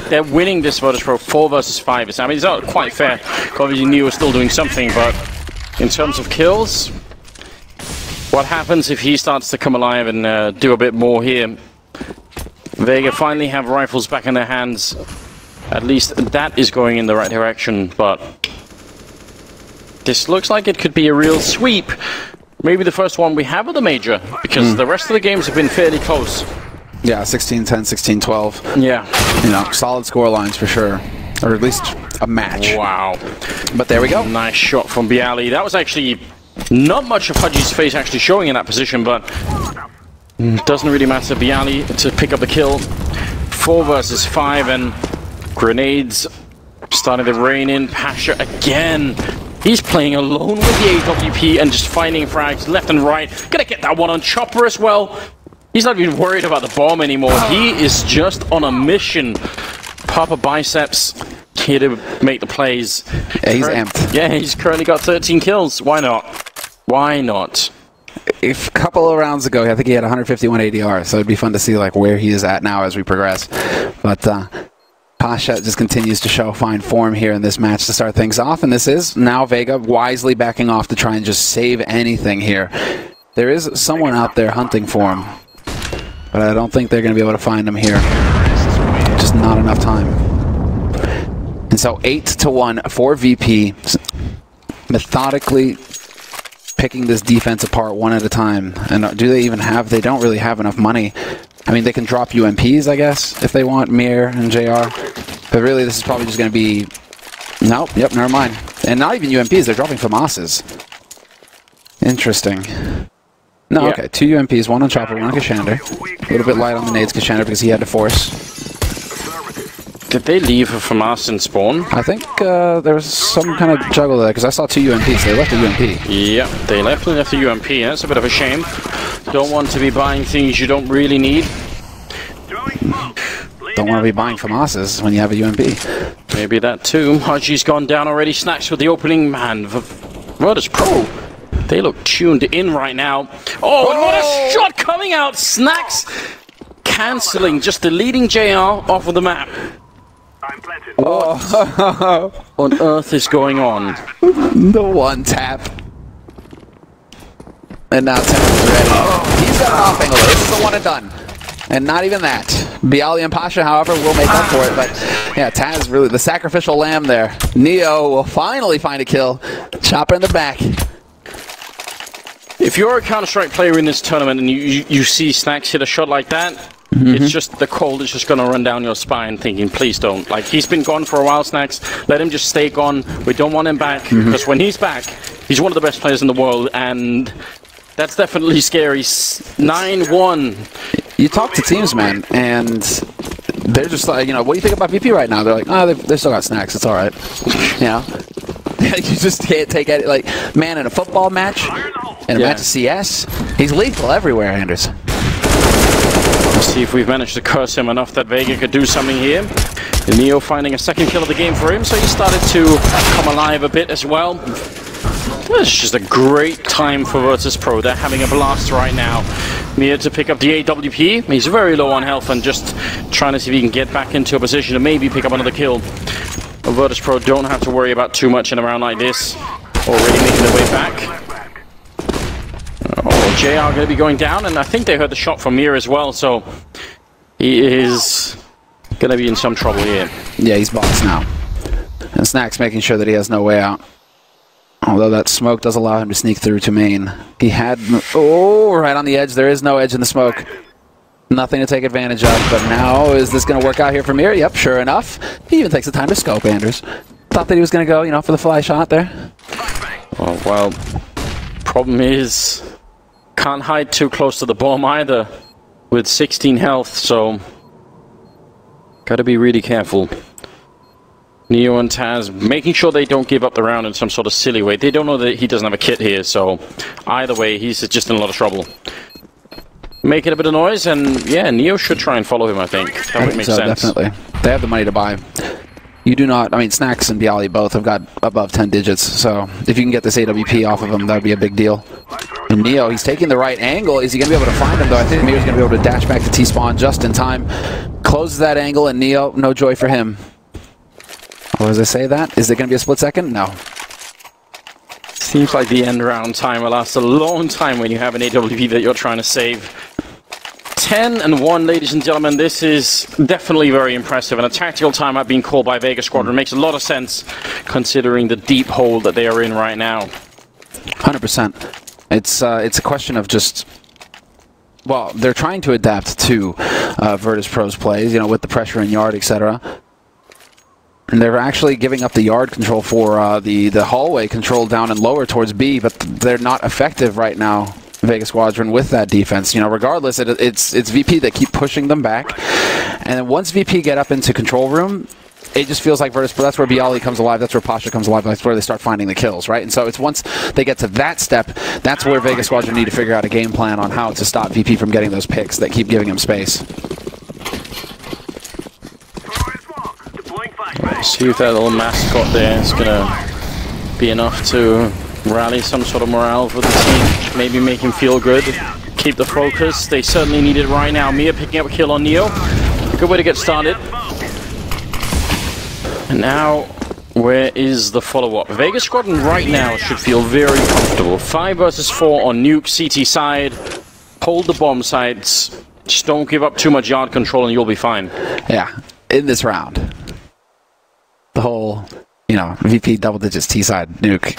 Speaker 8: They're winning this Virtus.Pro 4 versus 5. I mean, it's not quite fair. Obviously, Neo is still doing something, but in terms of kills, what happens if he starts to come alive and do a bit more here? Vega finally have rifles back in their hands. At least that is going in the right direction, but this looks like it could be a real sweep. Maybe the first one we have of the major, because the rest of the games have been fairly close.
Speaker 9: Yeah, 16-10, 16-12.
Speaker 8: Yeah.
Speaker 9: You know, solid score lines for sure. Or at least a match.
Speaker 8: Wow.
Speaker 9: But there we go.
Speaker 8: Nice shot from Bialy. That was actually not much of Pudgy's face actually showing in that position, but doesn't really matter. Bialy to pick up the kill. 4 versus 5, and grenades starting to rain in. Pasha again. He's playing alone with the AWP and just finding frags left and right. Gonna get that one on Chopper as well. He's not even worried about the bomb anymore. He is just on a mission. Papa Biceps here to make the plays.
Speaker 9: Yeah, he's amped.
Speaker 8: Yeah, he's currently got 13 kills. Why not? Why not?
Speaker 9: A couple of rounds ago, I think he had 151 ADR, so it'd be fun to see like where he is at now as we progress. But Pasha just continues to show fine form here in this match to start things off, and this is now Vega wisely backing off to try and just save anything here. There is someone out there hunting for him, but I don't think they're going to be able to find him here. Just not enough time. And so 8-1 for VP, methodically picking this defense apart one at a time. And do they even have, they don't really have enough money. I mean, they can drop UMPs, I guess, if they want, Mir and JR. But really, this is probably just going to be... Nope, yep, never mind. And not even UMPs, they're dropping FAMASs. Interesting. No, yeah. Okay, 2 UMPs, 1 on Chopper, 1 on Kashander. A little bit light on the nades, Kashander, because he had to force.
Speaker 8: Did they leave a FAMAS in spawn?
Speaker 9: I think there was some kind of juggle there, because I saw 2 UMPs, so they left a UMP.
Speaker 8: Yeah, they left the UMP, that's a bit of a shame. Don't want to be buying things you don't really need.
Speaker 9: Don't want to be buying FAMASs when you have a UMP.
Speaker 8: Maybe that too. Haji's gone down already, Snacks with the opening, man. Virtus.Pro. They look tuned in right now. Oh, and what a shot coming out! Snacks cancelling, just deleting JR off of the map. What on earth is going on?
Speaker 9: The one tap. And now Taz is ready. He's got an off angle. This is the one and done. And not even that. Bialy and Pasha, however, will make up for it. But yeah, Taz really the sacrificial lamb there. Neo will finally find a kill. Chopper in the back.
Speaker 8: If you're a Counter-Strike player in this tournament and you see Snacks hit a shot like that, it's just the cold is just going to run down your spine thinking, please don't. Like, he's been gone for a while, Snacks. Let him just stay gone. We don't want him back. Because when he's back, he's one of the best players in the world. And that's definitely scary. 9-1.
Speaker 9: You talk to teams, man, and they're just like, you know, what do you think about VP right now? They're like, oh, they still got Snacks. It's all right. You know? You just can't take it. Like, man, in a football match, in a match of CS, he's lethal everywhere, Anders.
Speaker 8: Let's see if we've managed to curse him enough that Vega could do something here. Neo finding a second kill of the game for him, so he started to come alive a bit as well. It's just a great time for Virtus.Pro. They're having a blast right now. Mir to pick up the AWP. He's very low on health and just trying to see if he can get back into a position to maybe pick up another kill. Virtus.Pro don't have to worry about too much in a round like this. Already making their way back. Oh, JR going to be going down, and I think they heard the shot from Mir as well, so he is going to be in some trouble here.
Speaker 9: Yeah, he's boxed now. And Snack's making sure that he has no way out. Although that smoke does allow him to sneak through to main. He had... Oh, right on the edge. There is no edge in the smoke. Nothing to take advantage of. But now, is this going to work out here for Mir? Yep, sure enough. He even takes the time to scope, Anders. Thought that he was going to go, you know, for the fly shot there.
Speaker 8: Oh, well, problem is, can't hide too close to the bomb either with 16 health, so gotta be really careful. Neo and Taz making sure they don't give up the round in some sort of silly way. They don't know that he doesn't have a kit here, so either way, he's just in a lot of trouble. Making a bit of noise, and yeah, Neo should try and follow him, I think. That would make sense.
Speaker 9: Definitely. They have the money to buy. You do not, I mean, Snacks and Bialy both have got above 10 digits, so if you can get this AWP off of him, that would be a big deal. And Neo, he's taking the right angle. Is he going to be able to find him, though? I think Neo's going to be able to dash back to T-spawn just in time. Closes that angle, and Neo, no joy for him. Or as I say that, is there going to be a split second? No.
Speaker 8: Seems like the end round time will last a long time when you have an AWP that you're trying to save. 10-1, ladies and gentlemen. This is definitely very impressive, and a tactical timeout being called by Vega Squadron makes a lot of sense considering the deep hole that they are in right now.
Speaker 9: 100%. It's a question of just... Well, they're trying to adapt to Virtus.Pro's plays, you know, with the pressure in yard, etc. And they're actually giving up the yard control for the hallway control down and lower towards B, but they're not effective right now, Vega Squadron, with that defense. You know, regardless, it's VP that keep pushing them back. And then once VP get up into control room, it just feels like Virtus.Pro, that's where Bialy comes alive, that's where Pasha comes alive, that's where they start finding the kills, right? And so it's once they get to that step, that's where Vega Squadron need to figure out a game plan on how to stop VP from getting those picks that keep giving him space.
Speaker 8: See if that little mascot there is going to be enough to rally some sort of morale for the team. Maybe make him feel good. Keep the focus. They certainly need it right now. Mia picking up a kill on Neo. A good way to get started. And now, where is the follow-up? Vega Squadron right now should feel very comfortable. 5 versus 4 on Nuke, CT side. Hold the bomb sites. Just don't give up too much yard control and you'll be fine.
Speaker 9: Yeah, in this round. The whole, you know, VP double digits T-side nuke.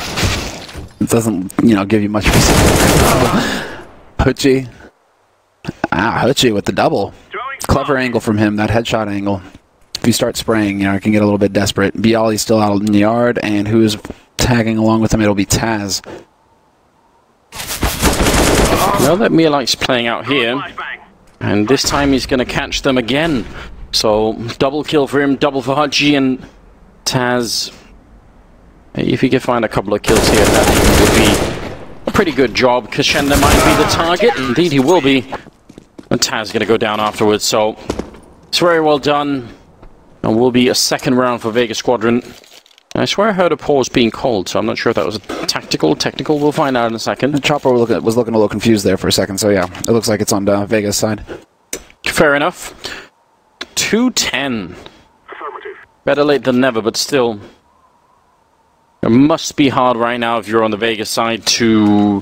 Speaker 9: It doesn't, you know, give you much Hutchie. Ah, Hutchie with the double. Clever angle from him, that headshot angle. If you start spraying, you know, it can get a little bit desperate. Bialy's still out in the yard, and who's tagging along with him? It'll be Taz.
Speaker 8: Now that Mia likes playing out here, and this time he's going to catch them again. So, double kill for him, double for Hutchie, and Taz, if he could find a couple of kills here, that would be a pretty good job. Kashenda might be the target. Indeed, he will be. And Taz going to go down afterwards, so it's very well done. And will be a second round for Vega Squadron. I swear I heard a pause being called, so I'm not sure if that was a technical. We'll find out in a second.
Speaker 9: The Chopper was looking a little confused there for a second, so yeah, it looks like it's on Vega's side.
Speaker 8: Fair enough. 2-10. Better late than never, but still. It must be hard right now if you're on the Vega side to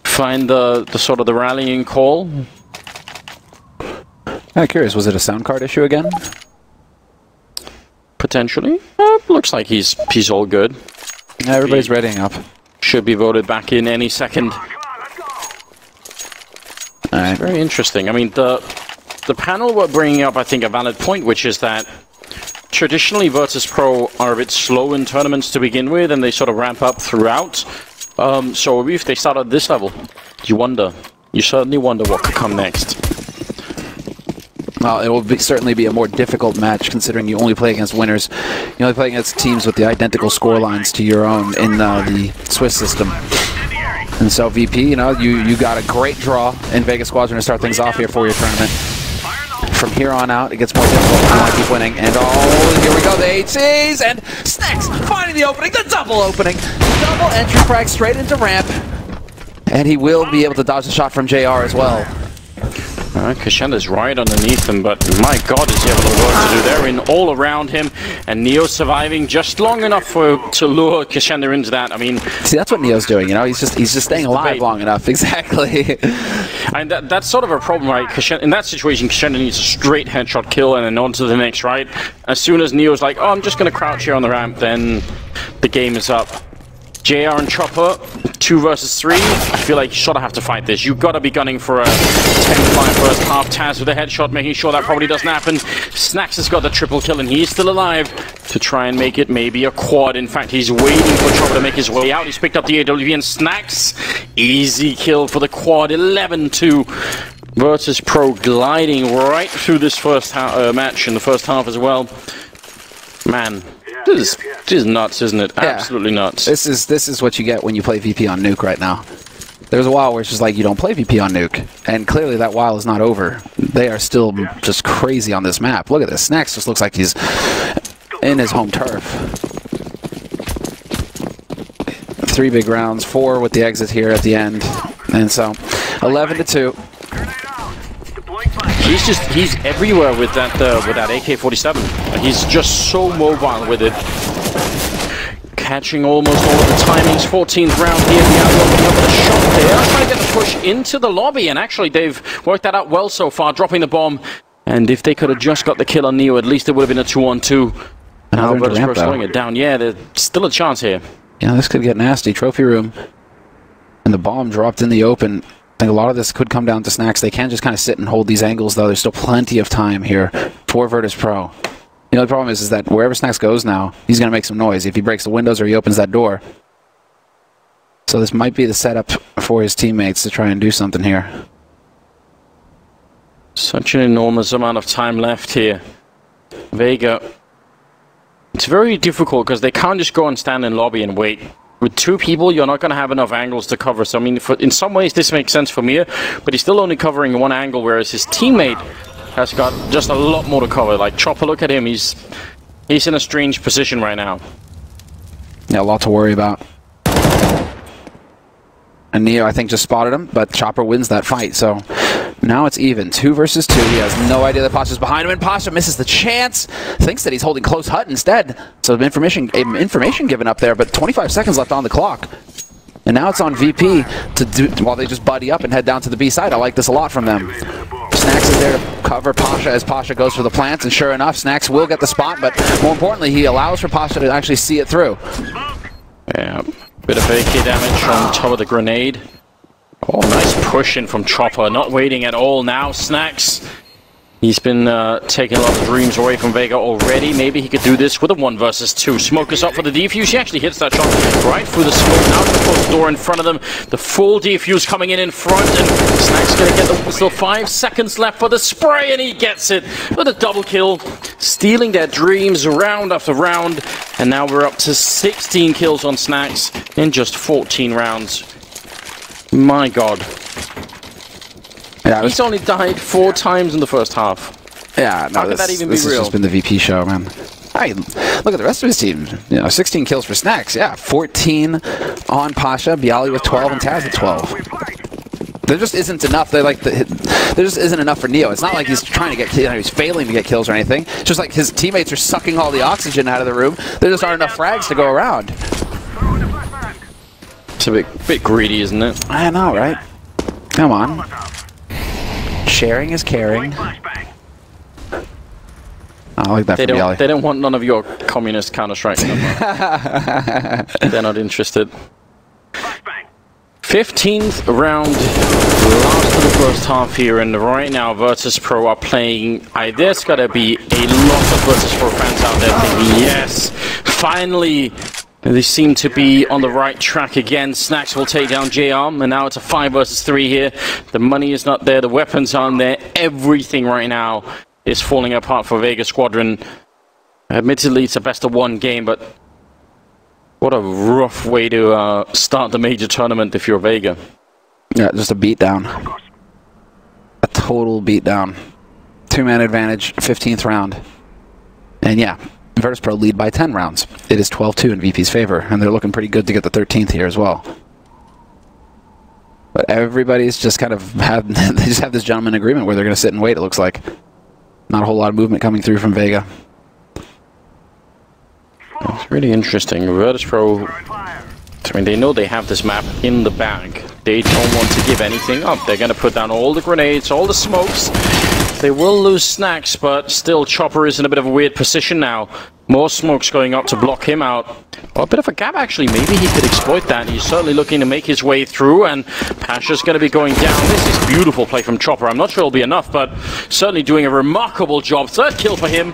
Speaker 8: find the sort of the rallying call.
Speaker 9: I'm curious, was it a sound card issue again?
Speaker 8: Potentially. Looks like he's all good.
Speaker 9: Yeah, everybody's readying up.
Speaker 8: Should be voted back in any second.
Speaker 9: Alright.
Speaker 8: Very interesting. I mean, the panel were bringing up, I think, a valid point, which is that traditionally Virtus.Pro are a bit slow in tournaments to begin with, and they sort of ramp up throughout. So if they start at this level, you certainly wonder what could come next.
Speaker 9: Well, it will certainly be a more difficult match considering you only play against winners. You only play against teams with the identical score lines to your own in the Swiss system. And so VP, you know, you got a great draw in Vega Squadron to start things off here for your tournament. From here on out, it gets more difficult if you want to keep winning. And oh, here we go, the HCs, and Snacks finding the opening, the double opening. Double entry frag straight into ramp. And he will be able to dodge the shot from JR as well.
Speaker 8: Kashenda's right underneath him, but my god, does he have a lot of work to do there in all around him. And Neo surviving just long enough to lure Kashenda into that. I mean,
Speaker 9: see, that's what Neo's doing, you know? He's just staying alive long enough. Exactly.
Speaker 8: And that's sort of a problem, right? In that situation, Kashenda needs a straight headshot kill and then on to the next, right? As soon as Neo's like, oh, I'm just going to crouch here on the ramp, then the game is up. JR and Chopper, 2 versus 3. I feel like you sort of have to fight this. You've got to be gunning for a 10-5 first half. Taz with a headshot, making sure that probably doesn't happen. Snacks has got the triple kill, and he's still alive to try and make it maybe a quad. In fact, he's waiting for Chopper to make his way out. He's picked up the AWP, and Snacks, easy kill for the quad. 11-2. Virtus.Pro gliding right through this first match in the first half as well. Man. This is nuts, isn't it? Yeah. Absolutely nuts.
Speaker 9: This is what you get when you play VP on Nuke right now. There's a while where it's just like you don't play VP on Nuke, and clearly that while is not over. They are still just crazy on this map. Look at this. Snacks just looks like he's in his home turf. 3 big rounds, 4 with the exit here at the end, and so 11-2.
Speaker 8: He's everywhere with that AK-47. He's just so mobile with it. Catching almost all of the timings. 14th round here. Bialy opening up with a shot there. Trying to get the push into the lobby, and actually they've worked that out well so far, dropping the bomb. And if they could have just got the kill on Neo, at least it would have been a 2-on-2. Now Virtus.Pro slowing it down. Yeah, there's still a chance here.
Speaker 9: Yeah, this could get nasty. Trophy room. And the bomb dropped in the open. I think a lot of this could come down to Snacks. They can just kind of sit and hold these angles, though. There's still plenty of time here for Virtus.Pro. You know, the problem is that wherever Snacks goes now, he's going to make some noise if he breaks the windows or he opens that door. So this might be the setup for his teammates to try and do something here.
Speaker 8: Such an enormous amount of time left here. Vega. It's very difficult because they can't just go and stand in lobby and wait. With 2 people, you're not going to have enough angles to cover. So, I mean, in some ways, this makes sense for Mir, but he's still only covering 1 angle, whereas his teammate has got just a lot more to cover. Like, Chopper, look at him. He's in a strange position right now.
Speaker 9: Yeah, a lot to worry about. And Neo, I think, just spotted him, but Chopper wins that fight, so now it's even. 2 versus 2. He has no idea that Pasha's behind him, and Pasha misses the chance. Thinks that he's holding close hut instead. So information given up there, but 25 seconds left on the clock. And now it's on VP to do, while they just buddy up and head down to the B side. I like this a lot from them. Snacks is there to cover Pasha as Pasha goes for the plants, and sure enough, Snacks will get the spot, but more importantly, he allows for Pasha to actually see it through.
Speaker 8: Yeah. Bit of AK damage on top of the grenade. Oh, nice push in from Chopper. Not waiting at all now. Snacks. He's been taking a lot of dreams away from Vega already. Maybe he could do this with a 1 versus 2. Smoke is up for the defuse. He actually hits that shot right through the smoke. Now to close the door in front of them. The full defuse coming in front. And Snacks going to get the... Still 5 seconds left for the spray. And he gets it with a double kill. Stealing their dreams round after round. And now we're up to 16 kills on Snacks in just 14 rounds. My god. Yeah, he's only died 4 times in the first half.
Speaker 9: Yeah, no,
Speaker 8: how could that even be
Speaker 9: this
Speaker 8: real?
Speaker 9: has just been the VP show, man. Hey, look at the rest of his team. You know, 16 kills for Snacks. Yeah, 14 on Pasha, Bialy with 12, and Taz with 12. There just isn't enough. There just isn't enough for Neo. It's not like he's trying to get kills. He's failing to get kills or anything. It's just like his teammates are sucking all the oxygen out of the room. There just aren't enough frags to go around.
Speaker 8: It's a bit greedy, isn't it?
Speaker 9: I know, right? Come on. Sharing is caring. I like that.
Speaker 8: They don't want none of your communist Counter-Strike. They're not interested. 15th round, last of the first half here, and right now Virtus.Pro are playing. There's got to be a lot of Virtus.Pro fans out there thinking, yes, finally. They seem to be on the right track again. Snacks will take down JR, and now it's a 5 versus 3 here. The money is not there, the weapons aren't there. Everything right now is falling apart for Vega Squadron. Admittedly, it's a best-of-1 game, but what a rough way to start the major tournament if you're Vega.
Speaker 9: Yeah, just a beatdown. A total beatdown. 2-man advantage, 15th round. And yeah. Virtus.Pro lead by 10 rounds. It is 12-2 in VP's favor, and they're looking pretty good to get the 13th here as well. But everybody's just kind of they just have this gentleman agreement where they're going to sit and wait, it looks like. Not a whole lot of movement coming through from Vega.
Speaker 8: It's really interesting. Virtus.Pro, I mean, they know they have this map in the bag. They don't want to give anything up. They're going to put down all the grenades, all the smokes. They will lose Snacks, but still Chopper is in a bit of a weird position now. More smokes going up to block him out. Well, a bit of a gap, actually. Maybe he could exploit that. He's certainly looking to make his way through, and Pasha's going to be going down. This is beautiful play from Chopper. I'm not sure it'll be enough, but certainly doing a remarkable job. Third kill for him.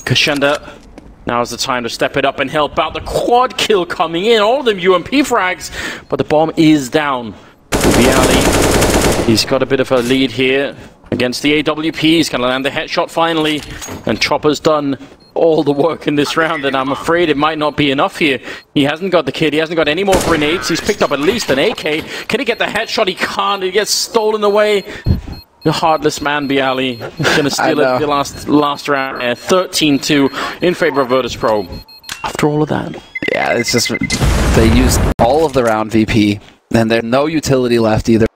Speaker 8: Kashenda, now's the time to step it up and help out. The quad kill coming in. All of them UMP frags, but the bomb is down. Viali, he's got a bit of a lead here against the AWP. He's going to land the headshot finally, and Chopper's done all the work in this round, and I'm afraid it might not be enough here. He hasn't got the kit, he hasn't got any more grenades. He's picked up at least an AK. Can he get the headshot? He can't. He gets stolen away. The heartless man, Bialy, gonna steal it the last round. 13-2 in favor of Virtus.Pro. After all of that.
Speaker 9: Yeah, it's just they used all of the round VP, and there's no utility left either.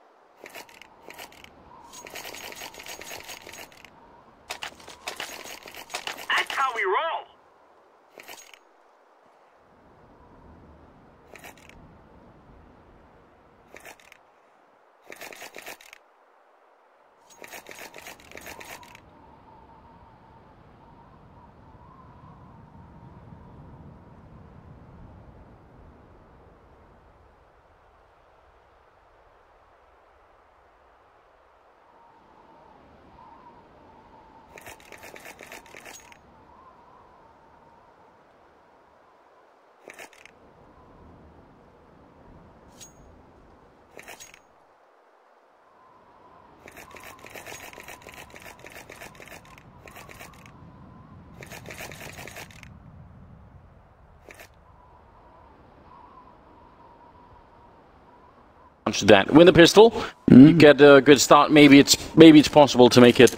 Speaker 8: That win the pistol, you get a good start. Maybe it's possible to make it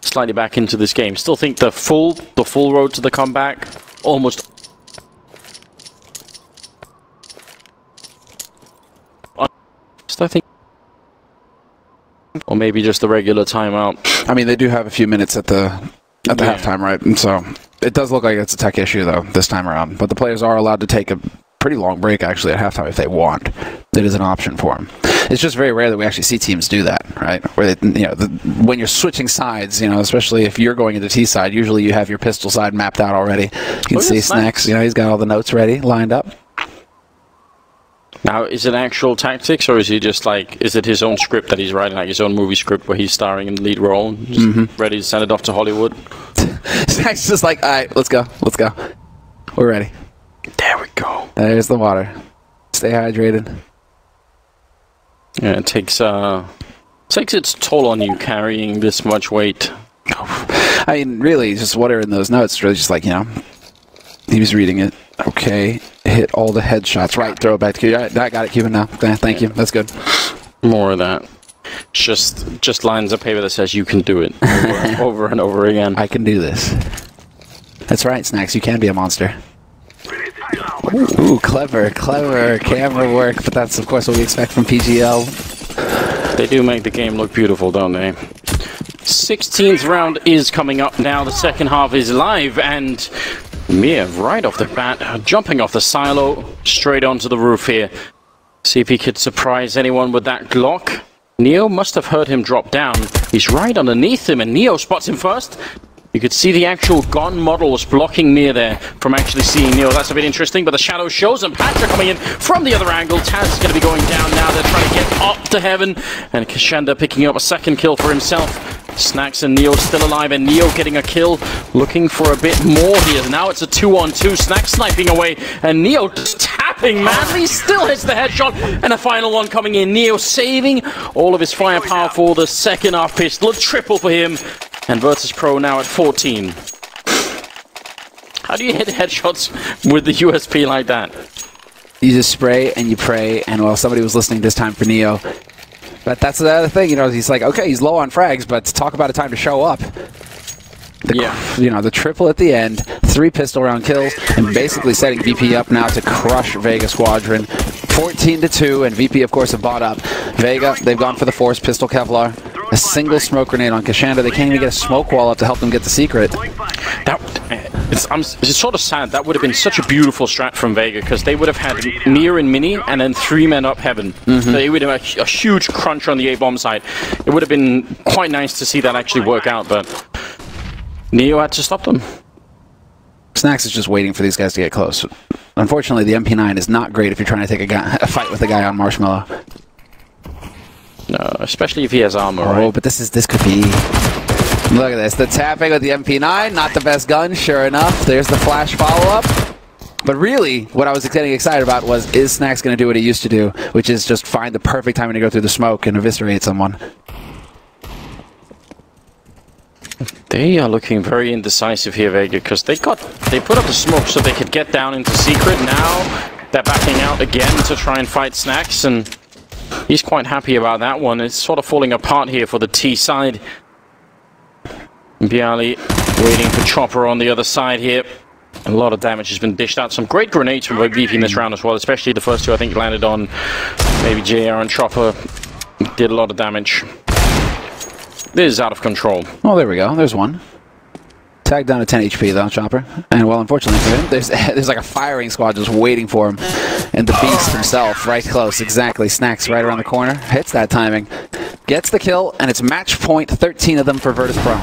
Speaker 8: slightly back into this game. Still think the full road to the comeback almost. I think, or maybe just the regular timeout.
Speaker 9: I mean, they do have a few minutes at the halftime, right? And so it does look like it's a tech issue though this time around. But the players are allowed to take a pretty long break actually at halftime if they want. It is an option for them. It's just very rare that we actually see teams do that, right? Where they, when you're switching sides, especially if you're going into T side, usually you have your pistol side mapped out already. You can see Snacks. He's got all the notes ready, lined up.
Speaker 8: Now, is it actual tactics, or is he just like, is it his own script that he's writing, like his own movie script where he's starring in the lead role, just ready to send it off to Hollywood?
Speaker 9: Snacks just like, all right, let's go. We're ready.
Speaker 8: There we go.
Speaker 9: There's the water. Stay hydrated.
Speaker 8: Yeah, it takes its toll on you carrying this much weight.
Speaker 9: I mean, really, just what are in those notes? Really, just like he was reading it. Okay, hit all the headshots. Right, throw it back to you. I got it, Cuban. Now, thank you. That's good.
Speaker 8: More of that. Just lines of paper that says you can do it over and over again.
Speaker 9: I can do this. That's right, Snacks. You can be a monster. Ooh, clever camera work, but that's of course what we expect from PGL.
Speaker 8: They do make the game look beautiful, don't they? 16th round is coming up now. The second half is live, and Mia right off the bat, jumping off the silo, straight onto the roof here. See if he could surprise anyone with that Glock. Neo must have heard him drop down. He's right underneath him, and Neo spots him first. You could see the actual gun model was blocking Mia there from actually seeing Neo. That's a bit interesting, but the shadow shows him. Patrick coming in from the other angle. Taz is going to be going down now. They're trying to get up to heaven. And Kashenda picking up a second kill for himself. Snacks and Neo still alive, and Neo getting a kill. Looking for a bit more here. Now it's a 2-on-2. Snacks sniping away, and Neo just tapping, man. He still hits the headshot, and a final one coming in. Neo saving all of his firepower for the second half pistol. A triple for him. And Virtus.Pro now at 14. How do you hit headshots with the USP like that?
Speaker 9: You just spray and you pray, and well, somebody was listening this time for Neo. But that's the other thing, he's like, okay, he's low on frags, but talk about a time to show up. The triple at the end, 3 pistol round kills, and basically setting VP up now to crush Vega Squadron. 14-2, and VP, of course, have bought up. Vega, they've gone for the Force Pistol Kevlar. A single smoke grenade on Kashanda. They can't even get a smoke wall up to help them get the secret.
Speaker 8: It's sort of sad. That would have been such a beautiful strat from Vega, because they would have had Mir and Mini and then 3 men up heaven. They would have a huge crunch on the A-bomb side. It would have been quite nice to see that actually work out, but Neo had to stop them.
Speaker 9: Snacks is just waiting for these guys to get close. Unfortunately, the MP9 is not great if you're trying to take a fight with a guy on Marshmallow.
Speaker 8: No, especially if he has armor,
Speaker 9: Oh,
Speaker 8: right?
Speaker 9: but this could be... Look at this. The tapping with the MP9, not the best gun, sure enough. There's the flash follow-up. But really, what I was getting excited about was, is Snacks going to do what he used to do, which is just find the perfect timing to go through the smoke and eviscerate someone.
Speaker 8: They are looking very indecisive here, Vega, because they put up the smoke so they could get down into secret. Now they're backing out again to try and fight Snacks, and he's quite happy about that one. It's sort of falling apart here for the T side. Bialy waiting for Chopper on the other side here. A lot of damage has been dished out. Some great grenades from VP in this round as well, especially the first two I think landed on maybe JR and Chopper. Did a lot of damage. This is out of control.
Speaker 9: Oh, there we go. There's one. Tagged down to 10 HP though, Chopper. And well, unfortunately for him, there's like a firing squad just waiting for him. And the Beast himself, right close, exactly. Snacks right around the corner. Hits that timing. Gets the kill, and it's match point, 13 of them for Virtus.Pro.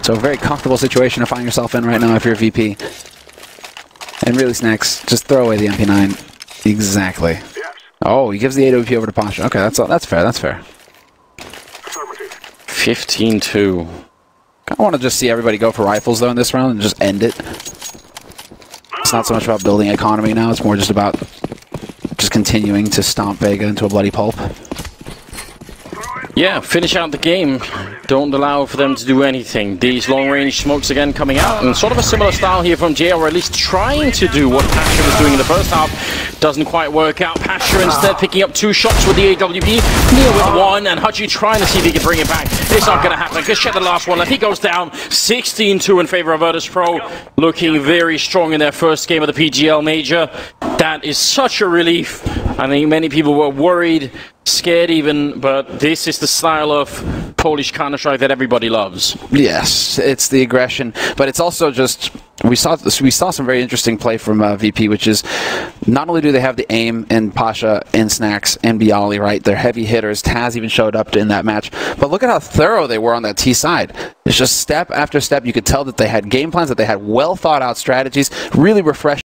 Speaker 9: So a very comfortable situation to find yourself in right now if you're a VP. And really, Snacks, just throw away the MP9. Exactly. Oh, he gives the AWP over to Pasha. Okay, that's fair, that's fair.
Speaker 8: 15-2.
Speaker 9: I want to just see everybody go for rifles, though, in this round and just end it. It's not so much about building economy now. It's more just about just continuing to stomp Vega into a bloody pulp.
Speaker 8: Yeah, finish out the game. Don't allow for them to do anything. These long-range smokes again coming out, and sort of a similar style here from JR, or at least trying to do what Pasha was doing in the first half. Doesn't quite work out. Pasha instead picking up 2 shots with the AWP. Near with 1, and Haji trying to see if he can bring it back. It's not going to happen. Just check the last one, and he goes down 16-2 in favor of Virtus.Pro. Looking very strong in their first game of the PGL Major. That is such a relief. I think many people were worried, scared even, but this is the style of Polish Counter-Strike that everybody loves.
Speaker 9: Yes, it's the aggression, but it's also just we saw some very interesting play from VP, which is not only do they have the aim in Pasha and Snacks and Bialy, right? They're heavy hitters. Taz even showed up in that match, but look at how thorough they were on that T side. It's just step after step. You could tell that they had game plans, that they had well thought out strategies. Really refreshing.